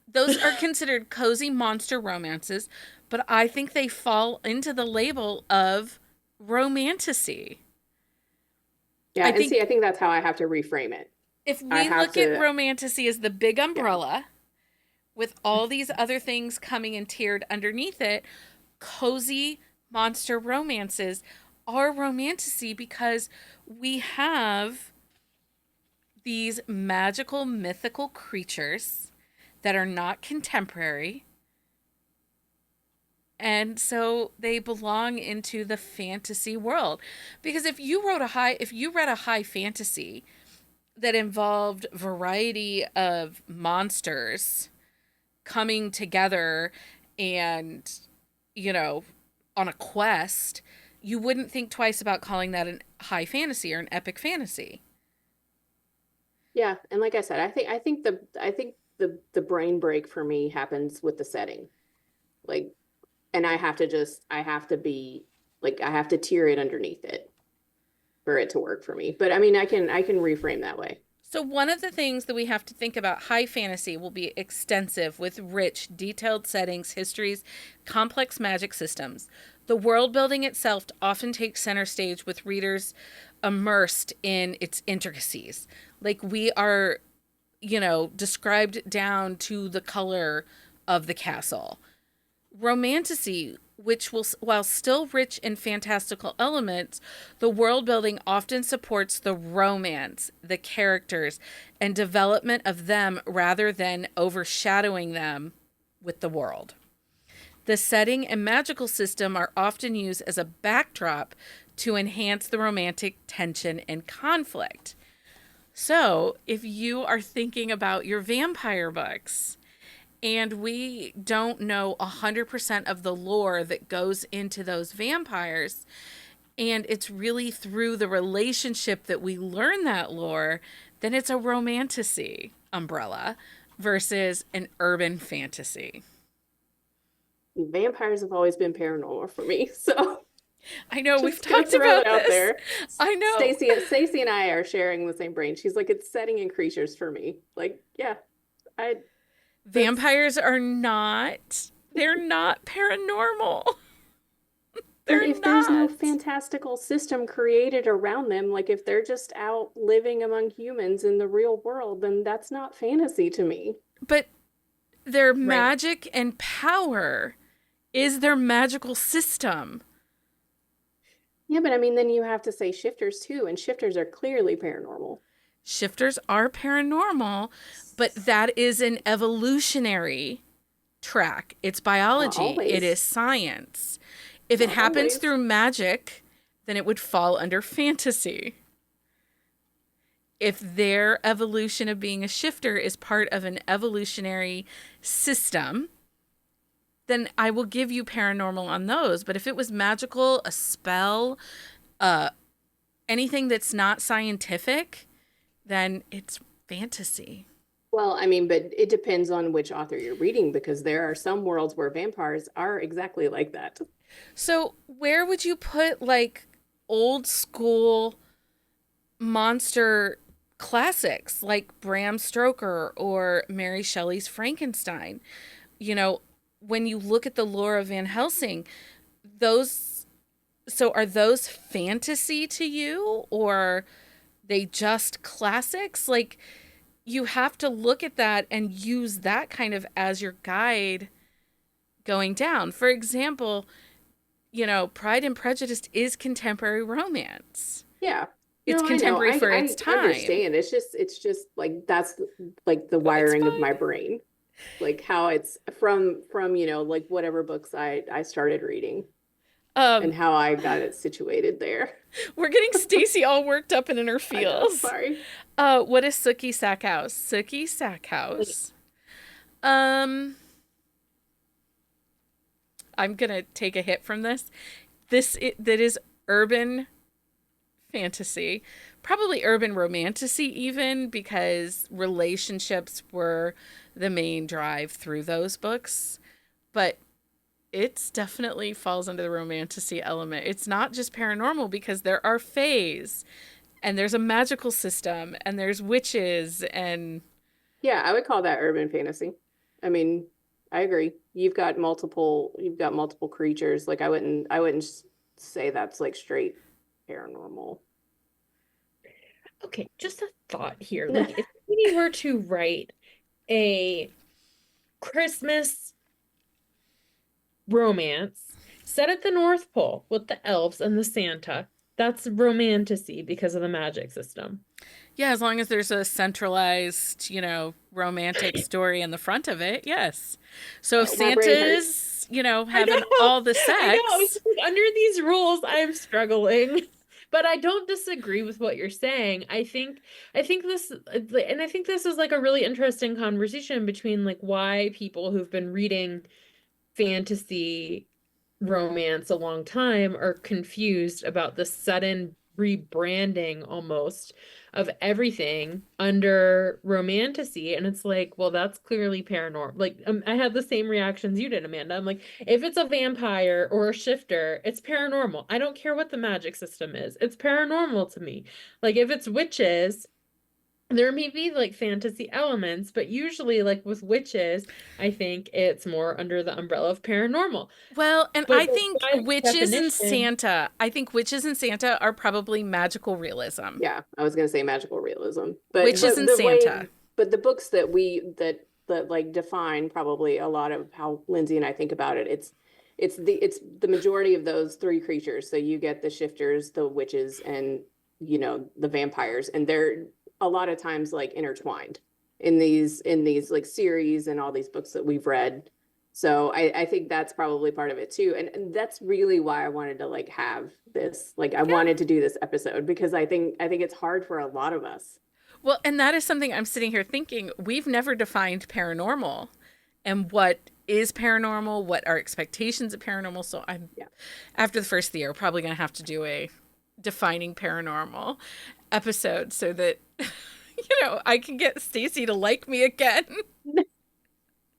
Those are considered cozy monster romances, but I think they fall into the label of romantasy. Yeah, I think that's how I have to reframe it. If we look at romantasy as the big umbrella with all these other things coming and tiered underneath it, cozy monster romances are romantasy because we have these magical, mythical creatures that are not contemporary. And so they belong into the fantasy world. Because if you read a high fantasy that involved variety of monsters coming together and, on a quest, you wouldn't think twice about calling that a high fantasy or an epic fantasy. Yeah, and like I said, I think the brain break for me happens with the setting. Like, and I have to tier it underneath it for it to work for me. But I mean, I can reframe that way. So one of the things that we have to think about, high fantasy will be extensive with rich, detailed settings, histories, complex magic systems. The world building itself often takes center stage with readers immersed in its intricacies. Like we are, described down to the color of the castle. Romantasy, which while still rich in fantastical elements, the world building often supports the romance, the characters, and development of them rather than overshadowing them with the world. The setting and magical system are often used as a backdrop to enhance the romantic tension and conflict. So, if you are thinking about your vampire books, and we don't know 100% of the lore that goes into those vampires, and it's really through the relationship that we learn that lore, then it's a romantasy umbrella versus an urban fantasy. Vampires have always been paranormal for me, so I know we've just gonna talked throw about it out this. there. I know. Stacy and I are sharing the same brain. She's like, it's setting and creatures for me. Like, yeah, I Vampires are not, they're not paranormal. But They're if there's no not. fantastical system created around them, like if they're just out living among humans in the real world, then that's not fantasy to me. But their Right. magic and power is their magical system. Yeah, but I mean, then you have to say shifters too, and shifters are clearly paranormal. Shifters are paranormal, but that is an evolutionary track. It's biology, it always. is science. If it Not happens always. through magic, then it would fall under fantasy. If their evolution of being a shifter is part of an evolutionary system, then I will give you paranormal on those. But if it was magical, a spell, anything that's not scientific, then it's fantasy. Well, I mean, but it depends on which author you're reading because there are some worlds where vampires are exactly like that. So, where would you put like old school monster classics like Bram Stoker or Mary Shelley's Frankenstein? You know, when you look at the lore of Van Helsing, are those fantasy to you or they just classics? Like, you have to look at that and use that kind of as your guide going down. For example, Pride and Prejudice is contemporary romance. Yeah. It's No, I know. contemporary for its I time. understand. It's just like that's like the But it's wiring of my fine. brain. Like how it's from like whatever books I started reading and Um, how I got it situated there. we're getting Stacy all worked up and in her I know, feels. sorry. What is Sookie Sackhouse? Sookie Sackhouse. Um, I'm gonna take a hit from this. That is urban fantasy, probably urban romantasy even, because relationships were the main drive through those books. But it's definitely falls under the romantasy element. It's not just paranormal because there are fays and there's a magical system and there's witches and Yeah, I would call that urban fantasy. I mean, I agree. You've got multiple creatures. Like I wouldn't say that's like straight paranormal. Okay, just a thought here. Like, if we were to write a Christmas romance set at the North Pole with the elves and the Santa, that's romantasy because of the magic system. yeah, as long as there's a centralized, romantic story in the front of it, yes. So if My brain Santa's, I having know, all the I know. It's sex, just like, under these rules, I'm struggling. But I don't disagree with what you're saying. I think this, and I think this is like a really interesting conversation between like why people who've been reading fantasy romance a long time are confused about the sudden rebranding almost of everything under romantasy. And it's like, well, that's clearly paranormal. Like, I had the same reactions you did, Amanda. I'm like, if it's a vampire or a shifter, it's paranormal. I don't care what the magic system is. It's paranormal to me. Like, if it's witches, there may be like fantasy elements, but usually, like with witches, I think it's more under the umbrella of paranormal. well, and But I think by definition, I think witches and Santa are probably magical realism. Yeah, I was gonna say magical realism. But Witches and Santa. but the books that like define probably a lot of how Lindsay and I think about it, it's the majority of those three creatures. So you get the shifters, the witches, and the vampires, and they're a lot of times like intertwined in these like series and all these books that we've read. So I think that's probably part of it too. And that's really why I wanted to like have this, like I Yeah. wanted to do this episode because I think it's hard for a lot of us. Well, and that is something I'm sitting here thinking. We've never defined paranormal and what is paranormal, what are expectations of paranormal. So I'm, Yeah. after the first of the year, probably going to have to do a defining paranormal episode so that, I can get Stacy to like me again.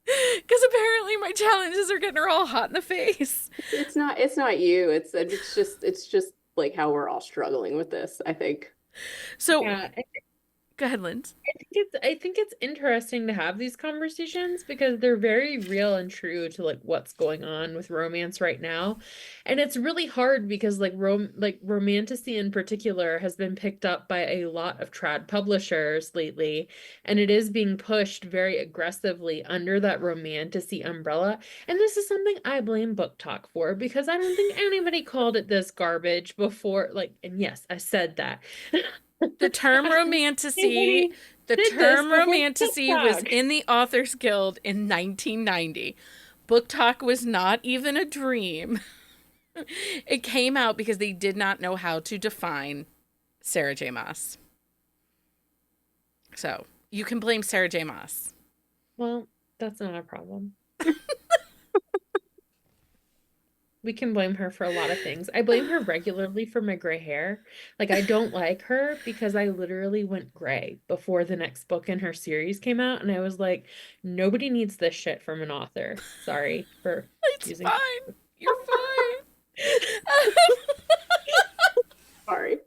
Because apparently my challenges are getting her all hot in the face. It's not you. It's just like how we're all struggling with this, I think. So Yeah, go ahead, Linz. I think it's interesting to have these conversations because they're very real and true to like what's going on with romance right now. And it's really hard because like Romantasy in particular has been picked up by a lot of trad publishers lately, and it is being pushed very aggressively under that Romantasy umbrella. And this is something I blame Book Talk for because I don't think anybody called it this garbage before, like, and yes, I said that. The term romantasy, the Did this term before romantasy was TikTok. in the Authors Guild in 1990. Book Talk was not even a dream. It came out because they did not know how to define Sarah J. Maas. So you can blame Sarah J. Maas. Well, that's not a problem. We can blame her for a lot of things. I blame her regularly for my gray hair. Like, I don't like her because I literally went gray before the next book in her series came out. And I was like, nobody needs this shit from an author. Sorry for It's using. fine. You're fine. Sorry.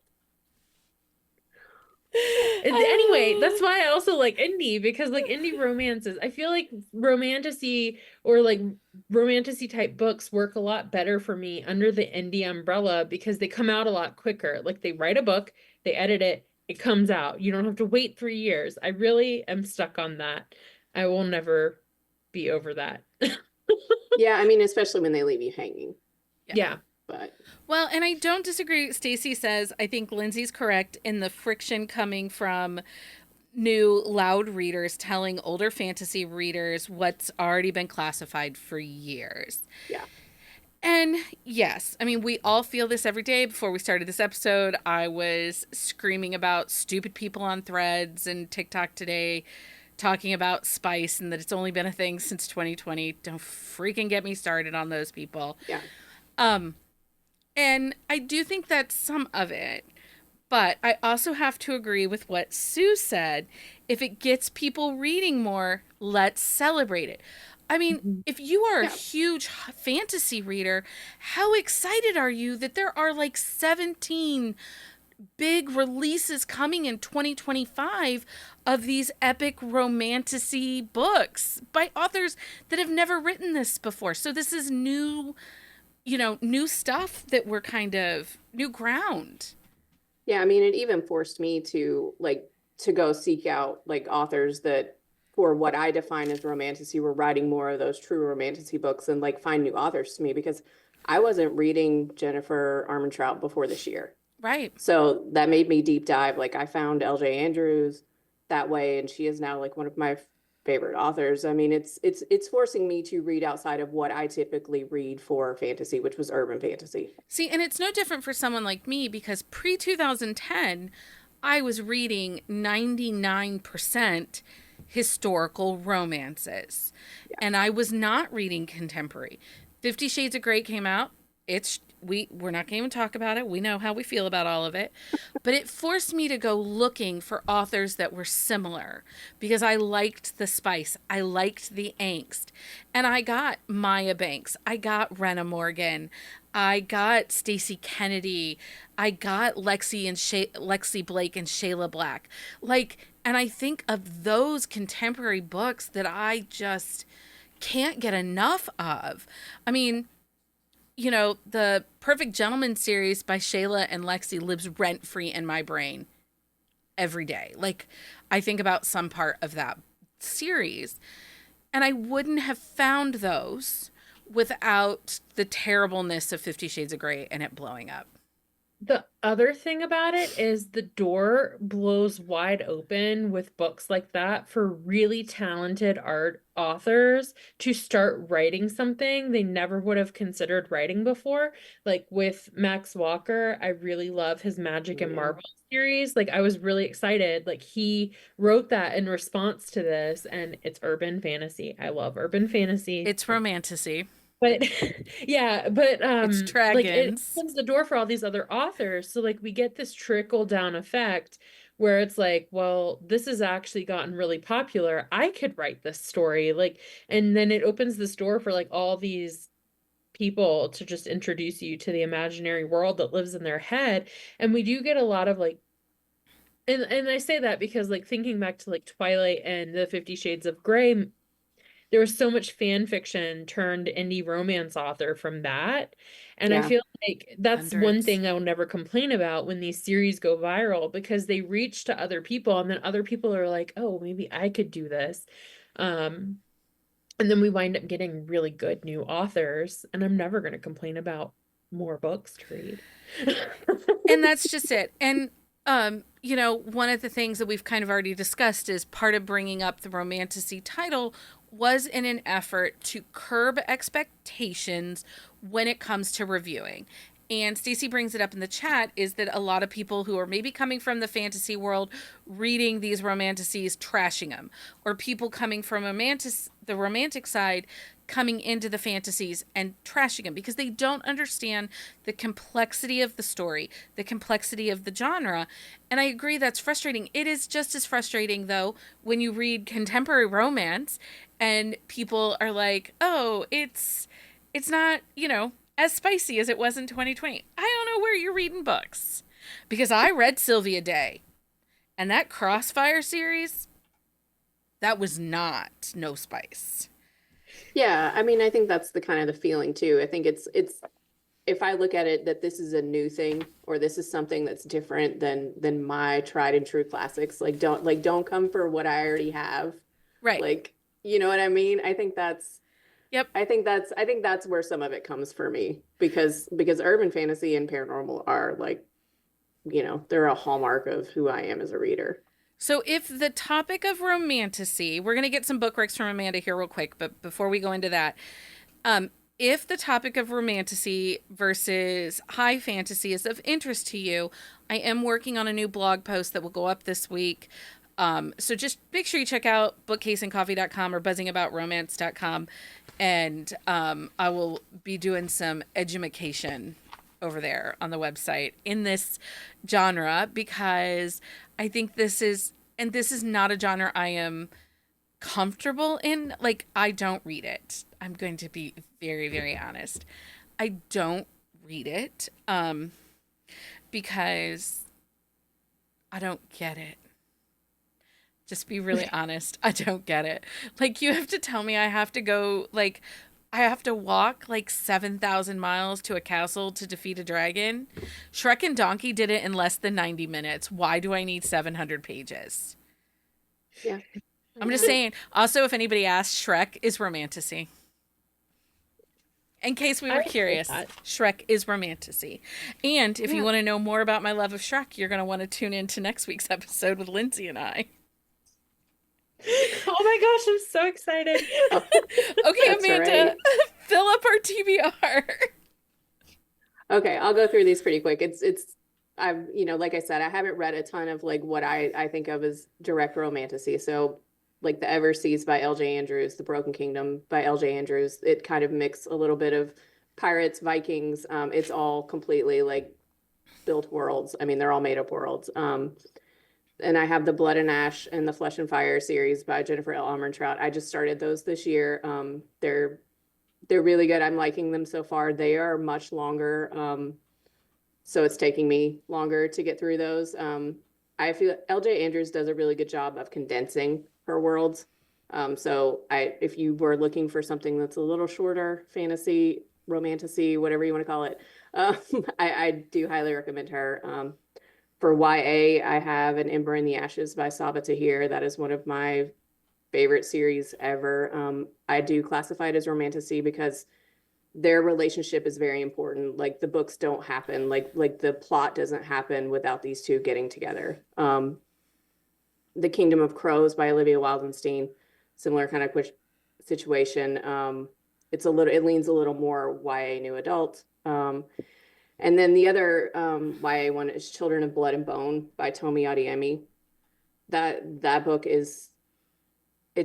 Anyway, that's why I also like indie because like indie romances, I feel like romantasy or like romantasy type books work a lot better for me under the indie umbrella because they come out a lot quicker. Like they write a book, they edit it, it comes out. You don't have to wait 3 years. I really am stuck on that. I will never be over that. Yeah, I mean, especially when they leave you hanging. Yeah. But Well, and I don't disagree. Stacy says, I think Lindsay's correct in the friction coming from new loud readers telling older fantasy readers what's already been classified for years. yeah. And yes, I mean, we all feel this every day. Before we started this episode, I was screaming about stupid people on Threads and TikTok today talking about spice and that it's only been a thing since 2020. Don't freaking get me started on those people. Yeah. And I do think that's some of it. But I also have to agree with what Sue said. If it gets people reading more, let's celebrate it. I mean, Mhm. if you are a Yeah. huge fantasy reader, how excited are you that there are like 17 big releases coming in 2025 of these epic romantasy books by authors that have never written this before? So this is new, new stuff that we're kind of new ground. Yeah, I mean, it even forced me to go seek out like authors that for what I define as romantasy were writing more of those true romantasy books and like find new authors to me because I wasn't reading Jennifer Armentrout before this year. Right. So that made me deep dive. Like I found LJ Andrews that way, and she is now like one of my favorite authors. I mean, it's forcing me to read outside of what I typically read for fantasy, which was urban fantasy. See, and it's no different for someone like me because pre 2010, I was reading 99% historical romances. Yeah. And I was not reading contemporary. 50 Shades of Grey came out. We're not going to even talk about it. We know how we feel about all of it. But it forced me to go looking for authors that were similar because I liked the spice. I liked the angst. And I got Maya Banks. I got Rena Morgan. I got Stacey Kennedy. I got Lexi Blake and Shayla Black. And I think of those contemporary books that I just can't get enough of. I mean, the Perfect Gentleman series by Shayla and Lexi lives rent free in my brain every day. Like, I think about some part of that series, and I wouldn't have found those without the terribleness of 50 Shades of Grey and it blowing up. The other thing about it is the door blows wide open with books like that for really talented art authors to start writing something they never would have considered writing before. Like with Max Walker, I really love his Magic Oh, and yeah. Marvel series. Like I was really excited. Like he wrote that in response to this, and it's urban fantasy. I love urban fantasy. It's romantasy. But yeah, but It's like it dragons. opens the door for all these other authors. So like we get this trickle down effect where it's like, well, this has actually gotten really popular. I could write this story. Like, and then it opens this door for like all these people to just introduce you to the imaginary world that lives in their head. And we do get a lot of like and I say that because like thinking back to like Twilight and the 50 Shades of Grey, there was so much fan fiction turned indie romance author from that. And I Yeah. feel like that's one Hundreds. thing I will never complain about when these series go viral because they reach to other people and then other people are like, oh, maybe I could do this. Um, and then we wind up getting really good new authors, and I'm never going to complain about more books to read. And that's just it. And one of the things that we've kind of already discussed is part of bringing up the romantasy title was in an effort to curb expectations when it comes to reviewing. And Stacey brings it up in the chat is that a lot of people who are maybe coming from the fantasy world reading these romantasies trashing them, or people coming from the romantic side coming into the fantasies and trashing them because they don't understand the complexity of the story, the complexity of the genre. And I agree that's frustrating. It is just as frustrating though when you read contemporary romance and people are like, "Oh, it's not, as spicy as it was in 2020." I don't know where you're reading books because I read Sylvia Day and that Crossfire series, that was not no spice. Yeah, I mean, I think that's the kind of the feeling too. I think it's if I look at it that this is a new thing or this is something that's different than my tried and true classics, don't come for what I already have. Right. Like, you know what I mean? Yep. I think that's where some of it comes for me because urban fantasy and paranormal are like, they're a hallmark of who I am as a reader. So, if the topic of romantasy, we're going to get some book recs from Amanda here real quick, but before we go into that, if the topic of romantasy versus high fantasy is of interest to you, I am working on a new blog post that will go up this week. So just make sure you check out bookcaseandcoffee.com or buzzingaboutromance.com, and I will be doing some edumacation over there on the website in this genre because I think this is not a genre I am comfortable in. Like, I don't read it. I'm going to be very, very honest. I don't read it because I don't get it. Just be really honest. I don't get it. Like, you have to tell me I have to go, like, I have to walk like 7,000 miles to a castle to defeat a dragon. Shrek and Donkey did it in less than 90 minutes. Why do I need 700 pages? Yeah. I'm just saying. Also, if anybody asks, Shrek is romantasy. In case we I were like curious, that. Shrek is romantasy. And if you Yeah. want to know more about my love of Shrek, you're going to want to tune in to next week's episode with Lindsey and I. Oh my gosh, I'm so excited. Okay, That's Amanda, right. fill up our TBR. Okay, I'll go through these pretty quick. I've, like I said, I haven't read a ton of like what I think of as direct romantasy. So like the Everseas by L.J. Andrews, The Broken Kingdom by L.J. Andrews, it kind of mix a little bit of pirates, Vikings. It's all completely like built worlds. I mean, they're all made up worlds. And I have the Blood and Ash and the Flesh and Fire series by Jennifer L. Armentrout. I just started those this year. They're really good. I'm liking them so far. They are much longer. So it's taking me longer to get through those. I feel LJ Andrews does a really good job of condensing her worlds. If you were looking for something that's a little shorter, fantasy, romantasy, whatever you want to call it, I do highly recommend her. For YA, I have An Ember in the Ashes by Saba Tahir. That is one of my favorite series ever. I do classify it as romantasy because their relationship is very important. Like the books don't happen, like the plot doesn't happen without these two getting together. The Kingdom of Crows by Olivia Wildenstein, similar kind of situation. It leans a little more YA new adult. And then the other YA one is Children of Blood and Bone by Tomi Adeyemi. That book it's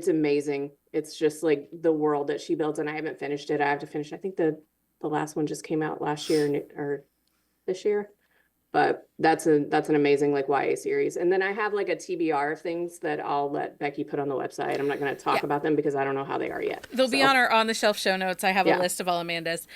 amazing. It's just like the world that she builds, and I haven't finished it. I have to finish. I think the last one just came out last year or this year. But that's an amazing like YA series. And then I have like a TBR of things that I'll let Becky put on the website. I'm not going to talk about them because I don't know how they are yet. They'll be on our on the shelf show notes. I have a list of all Amanda's.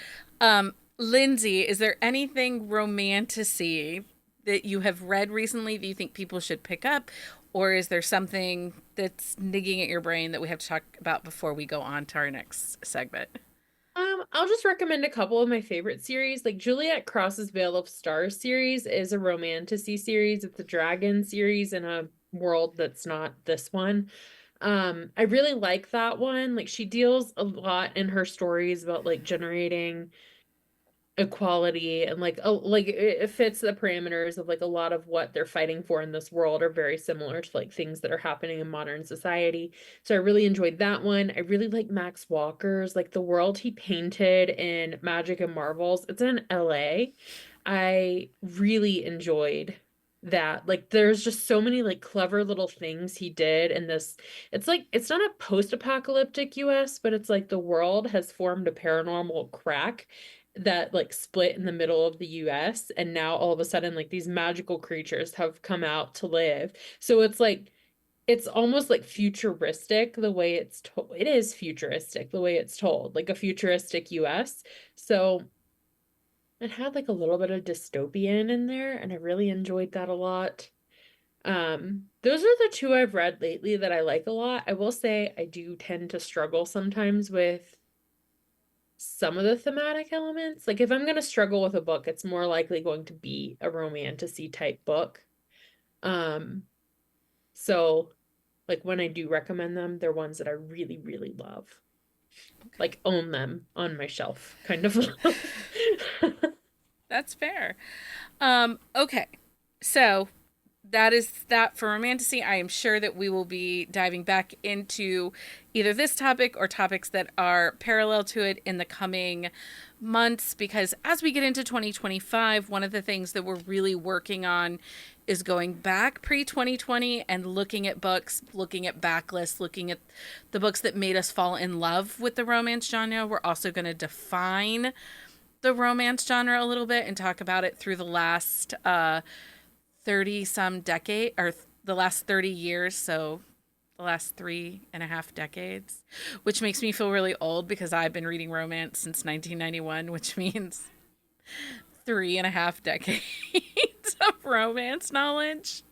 Lindsey, is there anything romantasy that you have read recently that you think people should pick up? Or is there something that's niggling at your brain that we have to talk about before we go on to our next segment? I'll just recommend a couple of my favorite series. Like Juliet Cross's Veil of Stars series is a romantasy series. It's a dragon series in a world that's not this one. I really like that one. Like she deals a lot in her stories about like generating equality and like it fits the parameters of like a lot of what they're fighting for in this world are very similar to like things that are happening in modern society. So I really enjoyed that one. I really like Max Walker's, like the world he painted in Magic and Marvels. It's in LA. I really enjoyed that. Like there's just so many like clever little things he did in this. It's like it's not a post-apocalyptic US, but it's like the world has formed a paranormal crack that like split in the middle of the US, and now all of a sudden like these magical creatures have come out to live. So it's like it's almost like futuristic the way it's told. It is futuristic the way it's told, like a futuristic US. So it had like a little bit of dystopian in there, and I really enjoyed that a lot. Those are the two I've read lately that I like a lot. I will say I do tend to struggle sometimes with some of the thematic elements. Like if I'm going to struggle with a book, it's more likely going to be a romantasy type book. So like when I do recommend them, they're ones that I really, really love. Like own them on my shelf, kind of. That's fair. Okay. So that is that for romantasy. I am sure that we will be diving back into either this topic or topics that are parallel to it in the coming months, because as we get into 2025, one of the things that we're really working on is going back pre-2020 and looking at books, looking at backlists, looking at the books that made us fall in love with the romance genre. We're also going to define the romance genre a little bit and talk about it through the last 30 some decade, or the last 30 years, so the last 3.5 decades, which makes me feel really old because I've been reading romance since 1991, which means 3.5 decades of romance knowledge.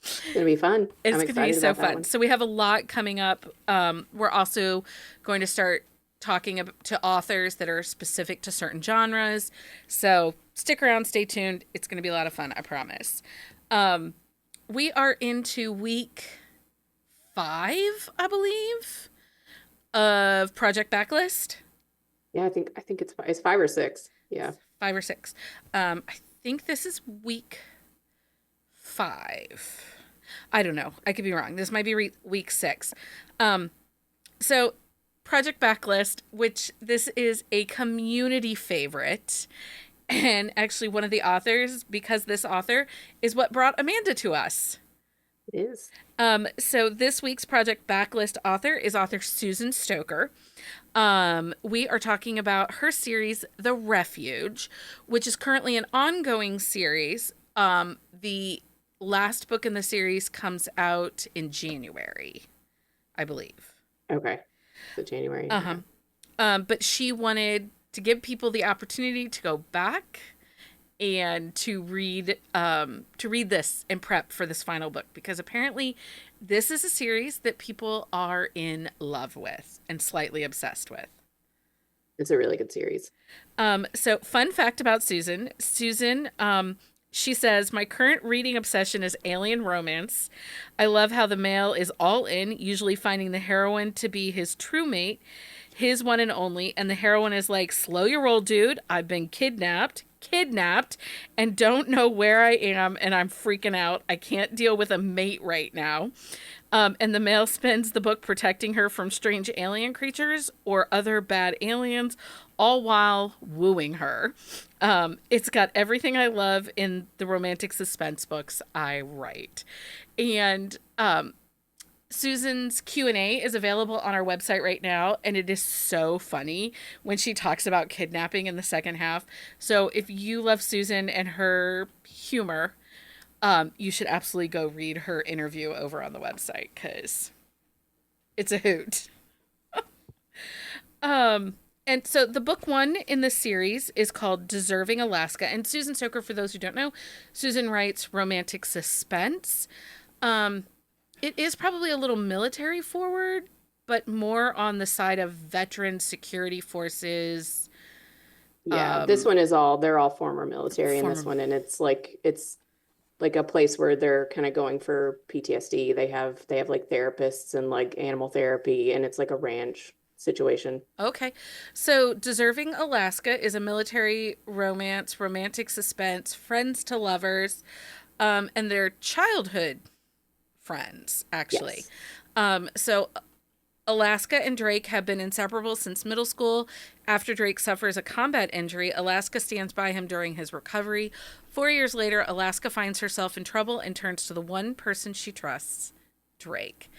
It's gonna be fun. It's gonna be so fun. So we have a lot coming up. We're also going to start talking to authors that are specific to certain genres. So stick around, stay tuned. It's going to be a lot of fun, I promise. We are into week 5, I believe, of Project Backlist. Yeah, I think it's 5 or 6. Yeah, 5 or 6. I think this is week 5. I don't know. I could be wrong. This might be week 6. So Project Backlist, which this is a community favorite, and actually one of the authors, because this author is what brought Amanda to us. it is. So this week's Project Backlist author is author Susan Stoker. We are talking about her series, The Refuge, which is currently an ongoing series. The last book in the series comes out in January, I believe. Okay. So January. But she wanted to give people the opportunity to go back and to read this and prep for this final book, because apparently this is a series that people are in love with and slightly obsessed with. It's a really good series. So fun fact about Susan. She says, my current reading obsession is alien romance. I love how the male is all in, usually finding the heroine to be his true mate. his one and only, and the heroine is like, slow your roll, dude. I've been kidnapped, and don't know where I am, and I'm freaking out. I can't deal with a mate right now. And the male spends the book protecting her from strange alien creatures or other bad aliens, all while wooing her. It's got everything I love in the romantic suspense books I write. And Susan's Q&A is available on our website right now, and it is so funny when she talks about kidnapping in the second half. So if you love Susan and her humor, you should absolutely go read her interview over on the website because it's a hoot. And so the book one in the series is called Deserving Alaska. And Susan Stoker, for those who don't know, Susan writes romantic suspense. It is probably a little military forward, but more on the side of veteran security forces. Yeah, this one is they're all former military in this one, and it's like a place where they're kind of going for PTSD. They have like therapists and like animal therapy, and it's like a ranch situation. Okay. So Deserving Alaska is a military romance, romantic suspense, friends to lovers, and their childhood friends, actually. Yes. So Alaska and Drake have been inseparable since middle school. After Drake suffers a combat injury, Alaska stands by him during his recovery. 4 years later, Alaska finds herself in trouble and turns to the one person she trusts, Drake.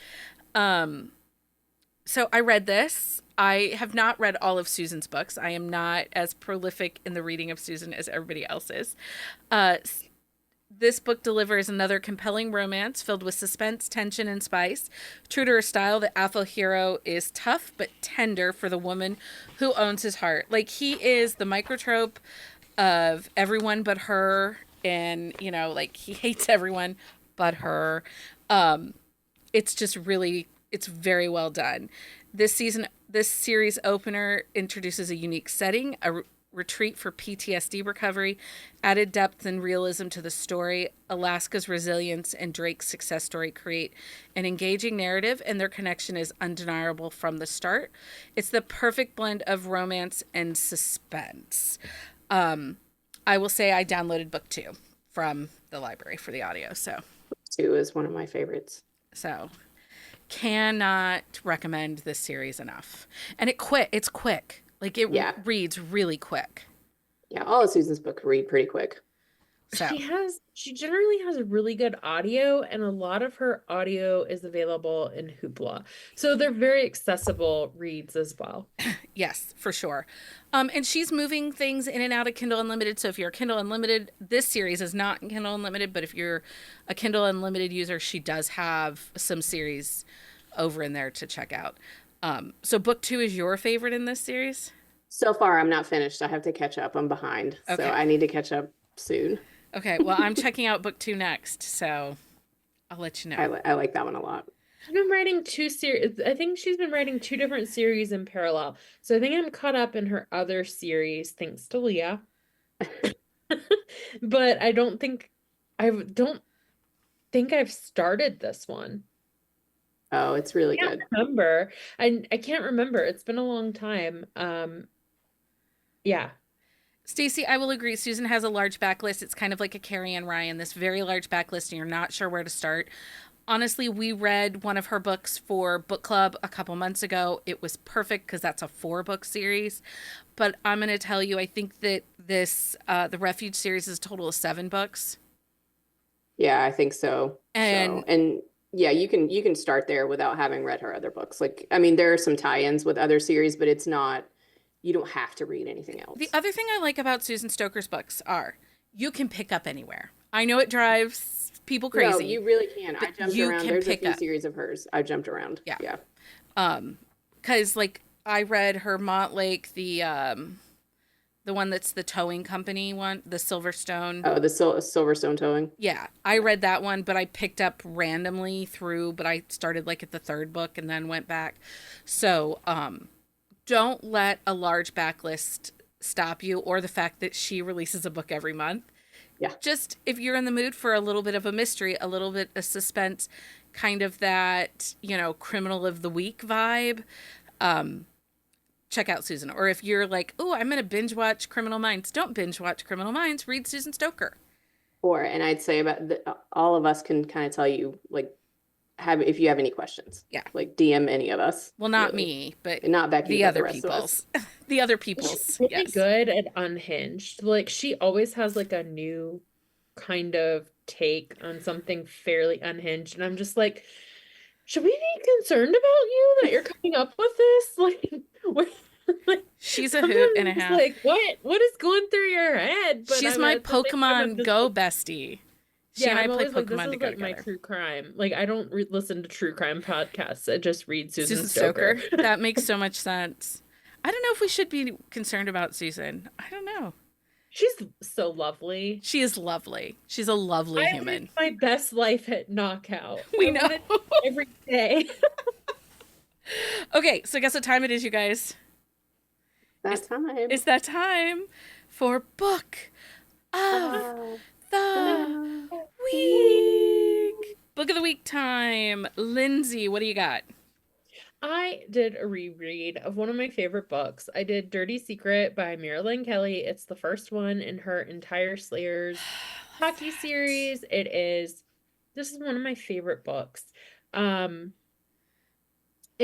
So I read this. I have not read all of Susan's books. I am not as prolific in the reading of Susan as everybody else is. This book delivers another compelling romance filled with suspense, tension, and spice. True to her style, the alpha hero is tough but tender for the woman who owns his heart. Like, he is the microtrope of everyone but her, and, you know, like, he hates everyone but her. It's just really, it's very well done. This series opener introduces a unique setting, a retreat for PTSD recovery, added depth and realism to the story. Alaska's resilience and Drake's success story create an engaging narrative, and their connection is undeniable from the start. It's the perfect blend of romance and suspense. I will say I downloaded book 2 from the library for the audio, so 2 is one of my favorites. So cannot recommend this series enough. And it's quick. Like, it reads really quick. Yeah, all of Susan's books read pretty quick. So She generally has really good audio, and a lot of her audio is available in Hoopla. So they're very accessible reads as well. Yes, for sure. And she's moving things in and out of Kindle Unlimited. So if you're a Kindle Unlimited, this series is not Kindle Unlimited, but if you're a Kindle Unlimited user, she does have some series over in there to check out. So book 2 is your favorite in this series? So far, I'm not finished. I have to catch up. I'm behind. Okay. So I need to catch up soon. Okay, well, I'm checking out book 2 next, so I'll let you know. I like that one a lot. She's been writing 2 series. I think she's been writing 2 different series in parallel. So I think I'm caught up in her other series, thanks to Leah. But I don't think I've started this one. Oh, it's really good. Remember. I can't remember. It's been a long time. Yeah. Stacey, I will agree. Susan has a large backlist. It's kind of like a Carrie Ann Ryan, this very large backlist, and you're not sure where to start. Honestly, we read one of her books for book club a couple months ago. It was perfect because that's a 4-book series. But I'm going to tell you, I think that this, the Refuge series is a total of 7 books. Yeah, I think so. And yeah, you can start there without having read her other books. Like, I mean, there are some tie-ins with other series, but it's not, you don't have to read anything else. The other thing I like about Susan Stoker's books are you can pick up anywhere. I know it drives people crazy. No, you really can. I jumped around. There's a few up. series of hers. I jumped around. Yeah. Because like I read her Montlake, the one that's the towing company one, the Silverstone. Oh, the Silverstone towing. Yeah, I read that one, but I picked up randomly through. But I started like at the 3rd book and then went back. So don't let a large backlist stop you, or the fact that she releases a book every month. Yeah. Just if you're in the mood for a little bit of a mystery, a little bit of suspense, kind of that, criminal of the week vibe, check out Susan. Or if you're like, oh, I'm going to binge watch Criminal Minds, don't binge watch Criminal Minds, read Susan Stoker. And I'd say all of us can kind of tell you, like, if you have any questions. Yeah. Like, DM any of us. Well, not really. me, but And not Becky, the but other the rest of us. people's. The other She's people's. really Yes. good at Unhinged. Like, she always has like a new kind of take on something fairly unhinged. And I'm just like, should we be concerned about you that you're coming up with this? Like, She's a hoot and a sometimes it's half. like, what is going through your head? But She's I'm my at the same time, I'm Pokemon just Go like, bestie. She yeah, and I I'm play always like, this Pokemon is to go like my together. true crime. Like, I don't listen to true crime podcasts. I just read Susan Susan Stoker. Stoker. That makes so much sense. I don't know if we should be concerned about Susan. I don't know. She's so lovely. She is lovely. She's a lovely I human. live my best life at Knockout. We I know. want it every day. Okay, so guess what time it is, you guys? That time. It's that time for Book of the Week. Book of the Week time. Lindsay, what do you got? I did a reread of one of my favorite books. I did Dirty Secret by Marilyn Kelly. It's the first one in her entire Slayers hockey series. This is one of my favorite books. It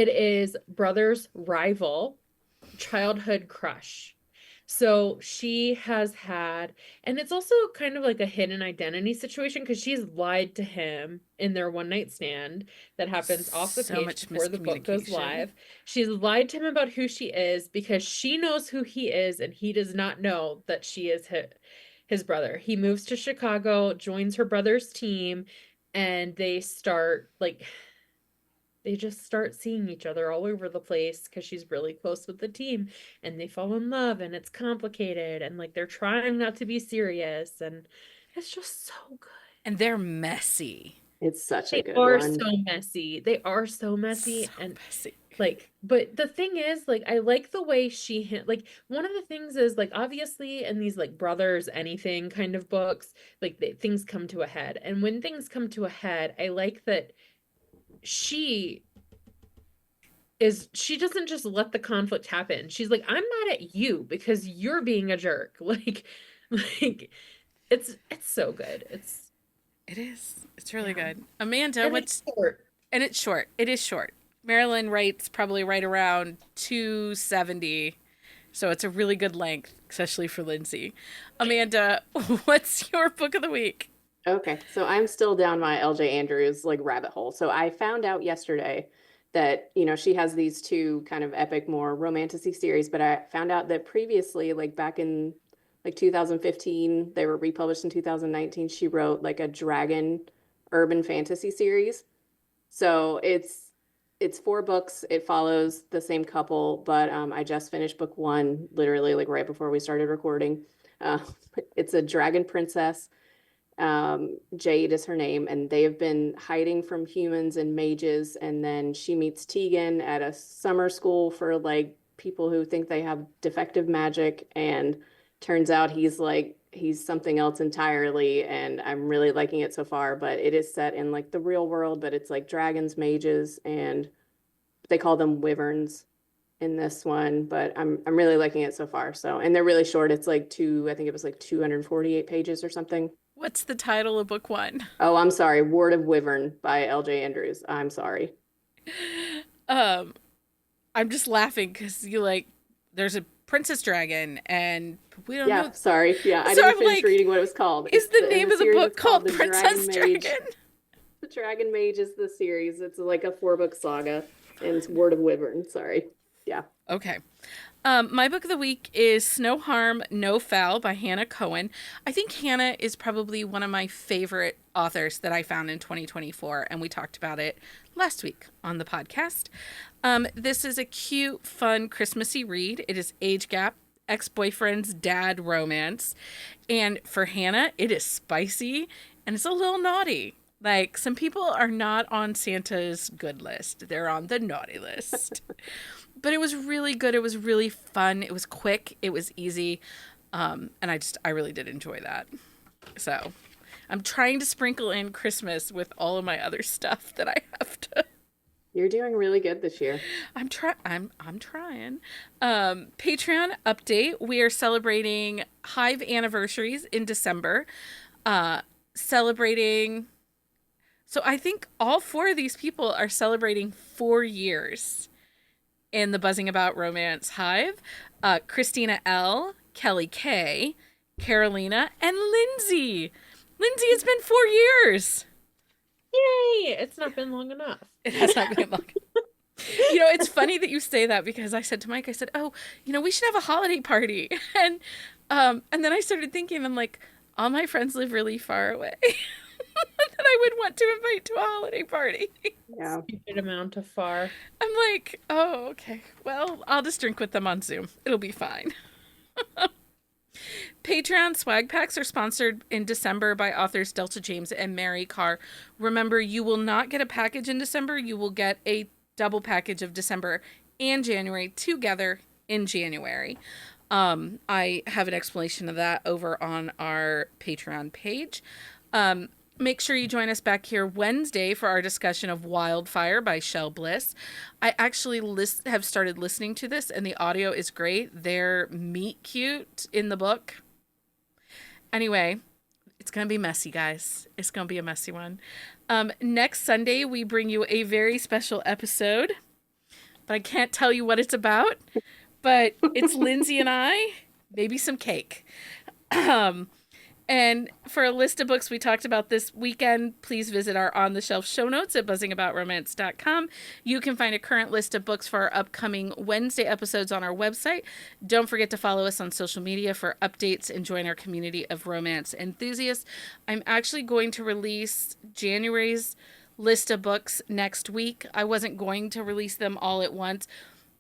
is Brother's rival, childhood crush. So she has had, and it's also kind of like a hidden identity situation because she's lied to him in their one night stand that happens off the So page much before the book goes miscommunication. live. She's lied to him about who she is because she knows who he is and he does not know that she is his brother. He moves to Chicago, joins her brother's team, and they just start seeing each other all over the place because she's really close with the team and they fall in love and it's complicated and like they're trying not to be serious and it's just so good. And they're messy. It's such a They good are one. so messy. They are so messy. So And messy. like, but the thing is, like, I like the way like, one of the things is, like, obviously in these, like, brothers, anything kind of books, like, things come to a head. And when things come to a head, I like that she doesn't just let the conflict happen. She's like, I'm mad at you because you're being a jerk. Like, it's so good. It is. It's really Yeah. good. Amanda, And it's short. And it's short. It is short. Marilyn writes probably right around 270. So it's a really good length, especially for Lindsay. Amanda, what's your book of the week? Okay, so I'm still down my LJ Andrews like rabbit hole. So I found out yesterday that, she has these two kind of epic, more romantasy series, but I found out that previously, like back in like 2015, they were republished in 2019. She wrote like a dragon urban fantasy series. So it's 4 books. It follows the same couple, but I just finished book 1 literally like right before we started recording. Uh, it's a dragon princess. Jade is her name, and they have been hiding from humans and mages. And then she meets Tegan at a summer school for like people who think they have defective magic, and turns out he's something else entirely. And I'm really liking it so far, but it is set in like the real world, but it's like dragons, mages, and they call them wyverns in this one, but I'm really liking it so far. So, and they're really short. It's like I think it was like 248 pages or something. What's the title of book 1? Oh, I'm sorry. Word of Wyvern by LJ Andrews. I'm sorry. I'm just laughing because there's a princess dragon and we don't know. Sorry. Yeah, I So didn't I'm finish like, reading what it was called. Is the name of the series, book it's called The Princess Dragon? The Dragon Mage is the series. It's like a 4-book saga, and it's Word of Wyvern. Sorry. Yeah. Okay. My book of the week is No Harm, No Foul by Hannah Cohen. I think Hannah is probably one of my favorite authors that I found in 2024, and we talked about it last week on the podcast. This is a cute, fun, Christmassy read. It is age gap, ex-boyfriend's dad romance. And for Hannah, it is spicy, and it's a little naughty. Like, some people are not on Santa's good list. They're on the naughty list. But it was really good. It was really fun. It was quick. It was easy. And I really did enjoy that. So I'm trying to sprinkle in Christmas with all of my other stuff that I have to You're doing really good this year. I'm trying. Patreon update. We are celebrating Hive anniversaries in December. Celebrating. So I think all 4 of these people are celebrating 4 years in the Buzzing About Romance Hive. Christina L, Kelly K, Carolina, and Lindsey. Lindsey, it's been 4 years. Yay! It's not been long enough. It has not been long. You know, it's funny that you say that because I said to Mike, I said, "Oh, you know, we should have a holiday party." And then I started thinking, I'm like, all my friends live really far away that I would want to invite to a holiday party. Yeah. Stupid amount of far. I'm like, oh, okay. Well, I'll just drink with them on Zoom. It'll be fine. Patreon swag packs are sponsored in December by authors Delta James and Mary Carr. Remember, you will not get a package in December. You will get a double package of December and January together in January. I have an explanation of that over on our Patreon page. Make sure you join us back here Wednesday for our discussion of Wildfire by Shel Bliss. I actually have started listening to this, and the audio is great. They're meet cute in the book. Anyway, it's going to be messy, guys. It's going to be a messy one. Next Sunday, we bring you a very special episode, but I can't tell you what it's about. But it's Lindsey and I, maybe some cake. And for a list of books we talked about this weekend, please visit our On the Shelf show notes at buzzingaboutromance.com. You can find a current list of books for our upcoming Wednesday episodes on our website. Don't forget to follow us on social media for updates and join our community of romance enthusiasts. I'm actually going to release January's list of books next week. I wasn't going to release them all at once,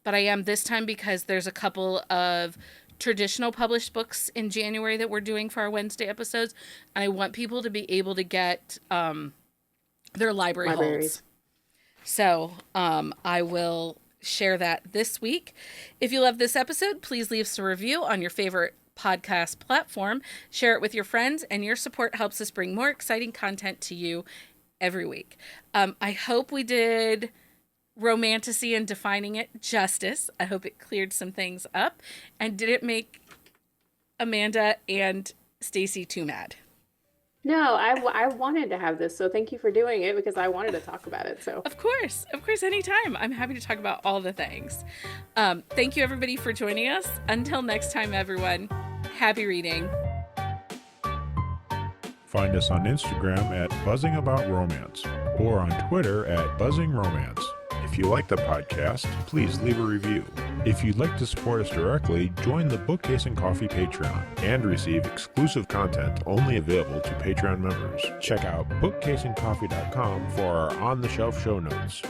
but I am this time because there's a couple of traditional published books in January that we're doing for our Wednesday episodes, and I want people to be able to get their libraries. Holds. So I will share that this week. If you love this episode, please leave us a review on your favorite podcast platform. Share it with your friends, and your support helps us bring more exciting content to you every week. I hope we did Romantasy and defining it justice. I hope it cleared some things up. And did it make Amanda and Stacy too mad? No, I wanted to have this, so thank you for doing it because I wanted to talk about it. So Of course, anytime. I'm happy to talk about all the things. Thank you everybody for joining us. Until next time, everyone, happy reading. Find us on Instagram at Buzzing About Romance or on Twitter at Buzzing Romance. If you like the podcast, please leave a review. If you'd like to support us directly, join the Bookcase and Coffee Patreon and receive exclusive content only available to Patreon members. Check out bookcaseandcoffee.com for our on-the-shelf show notes.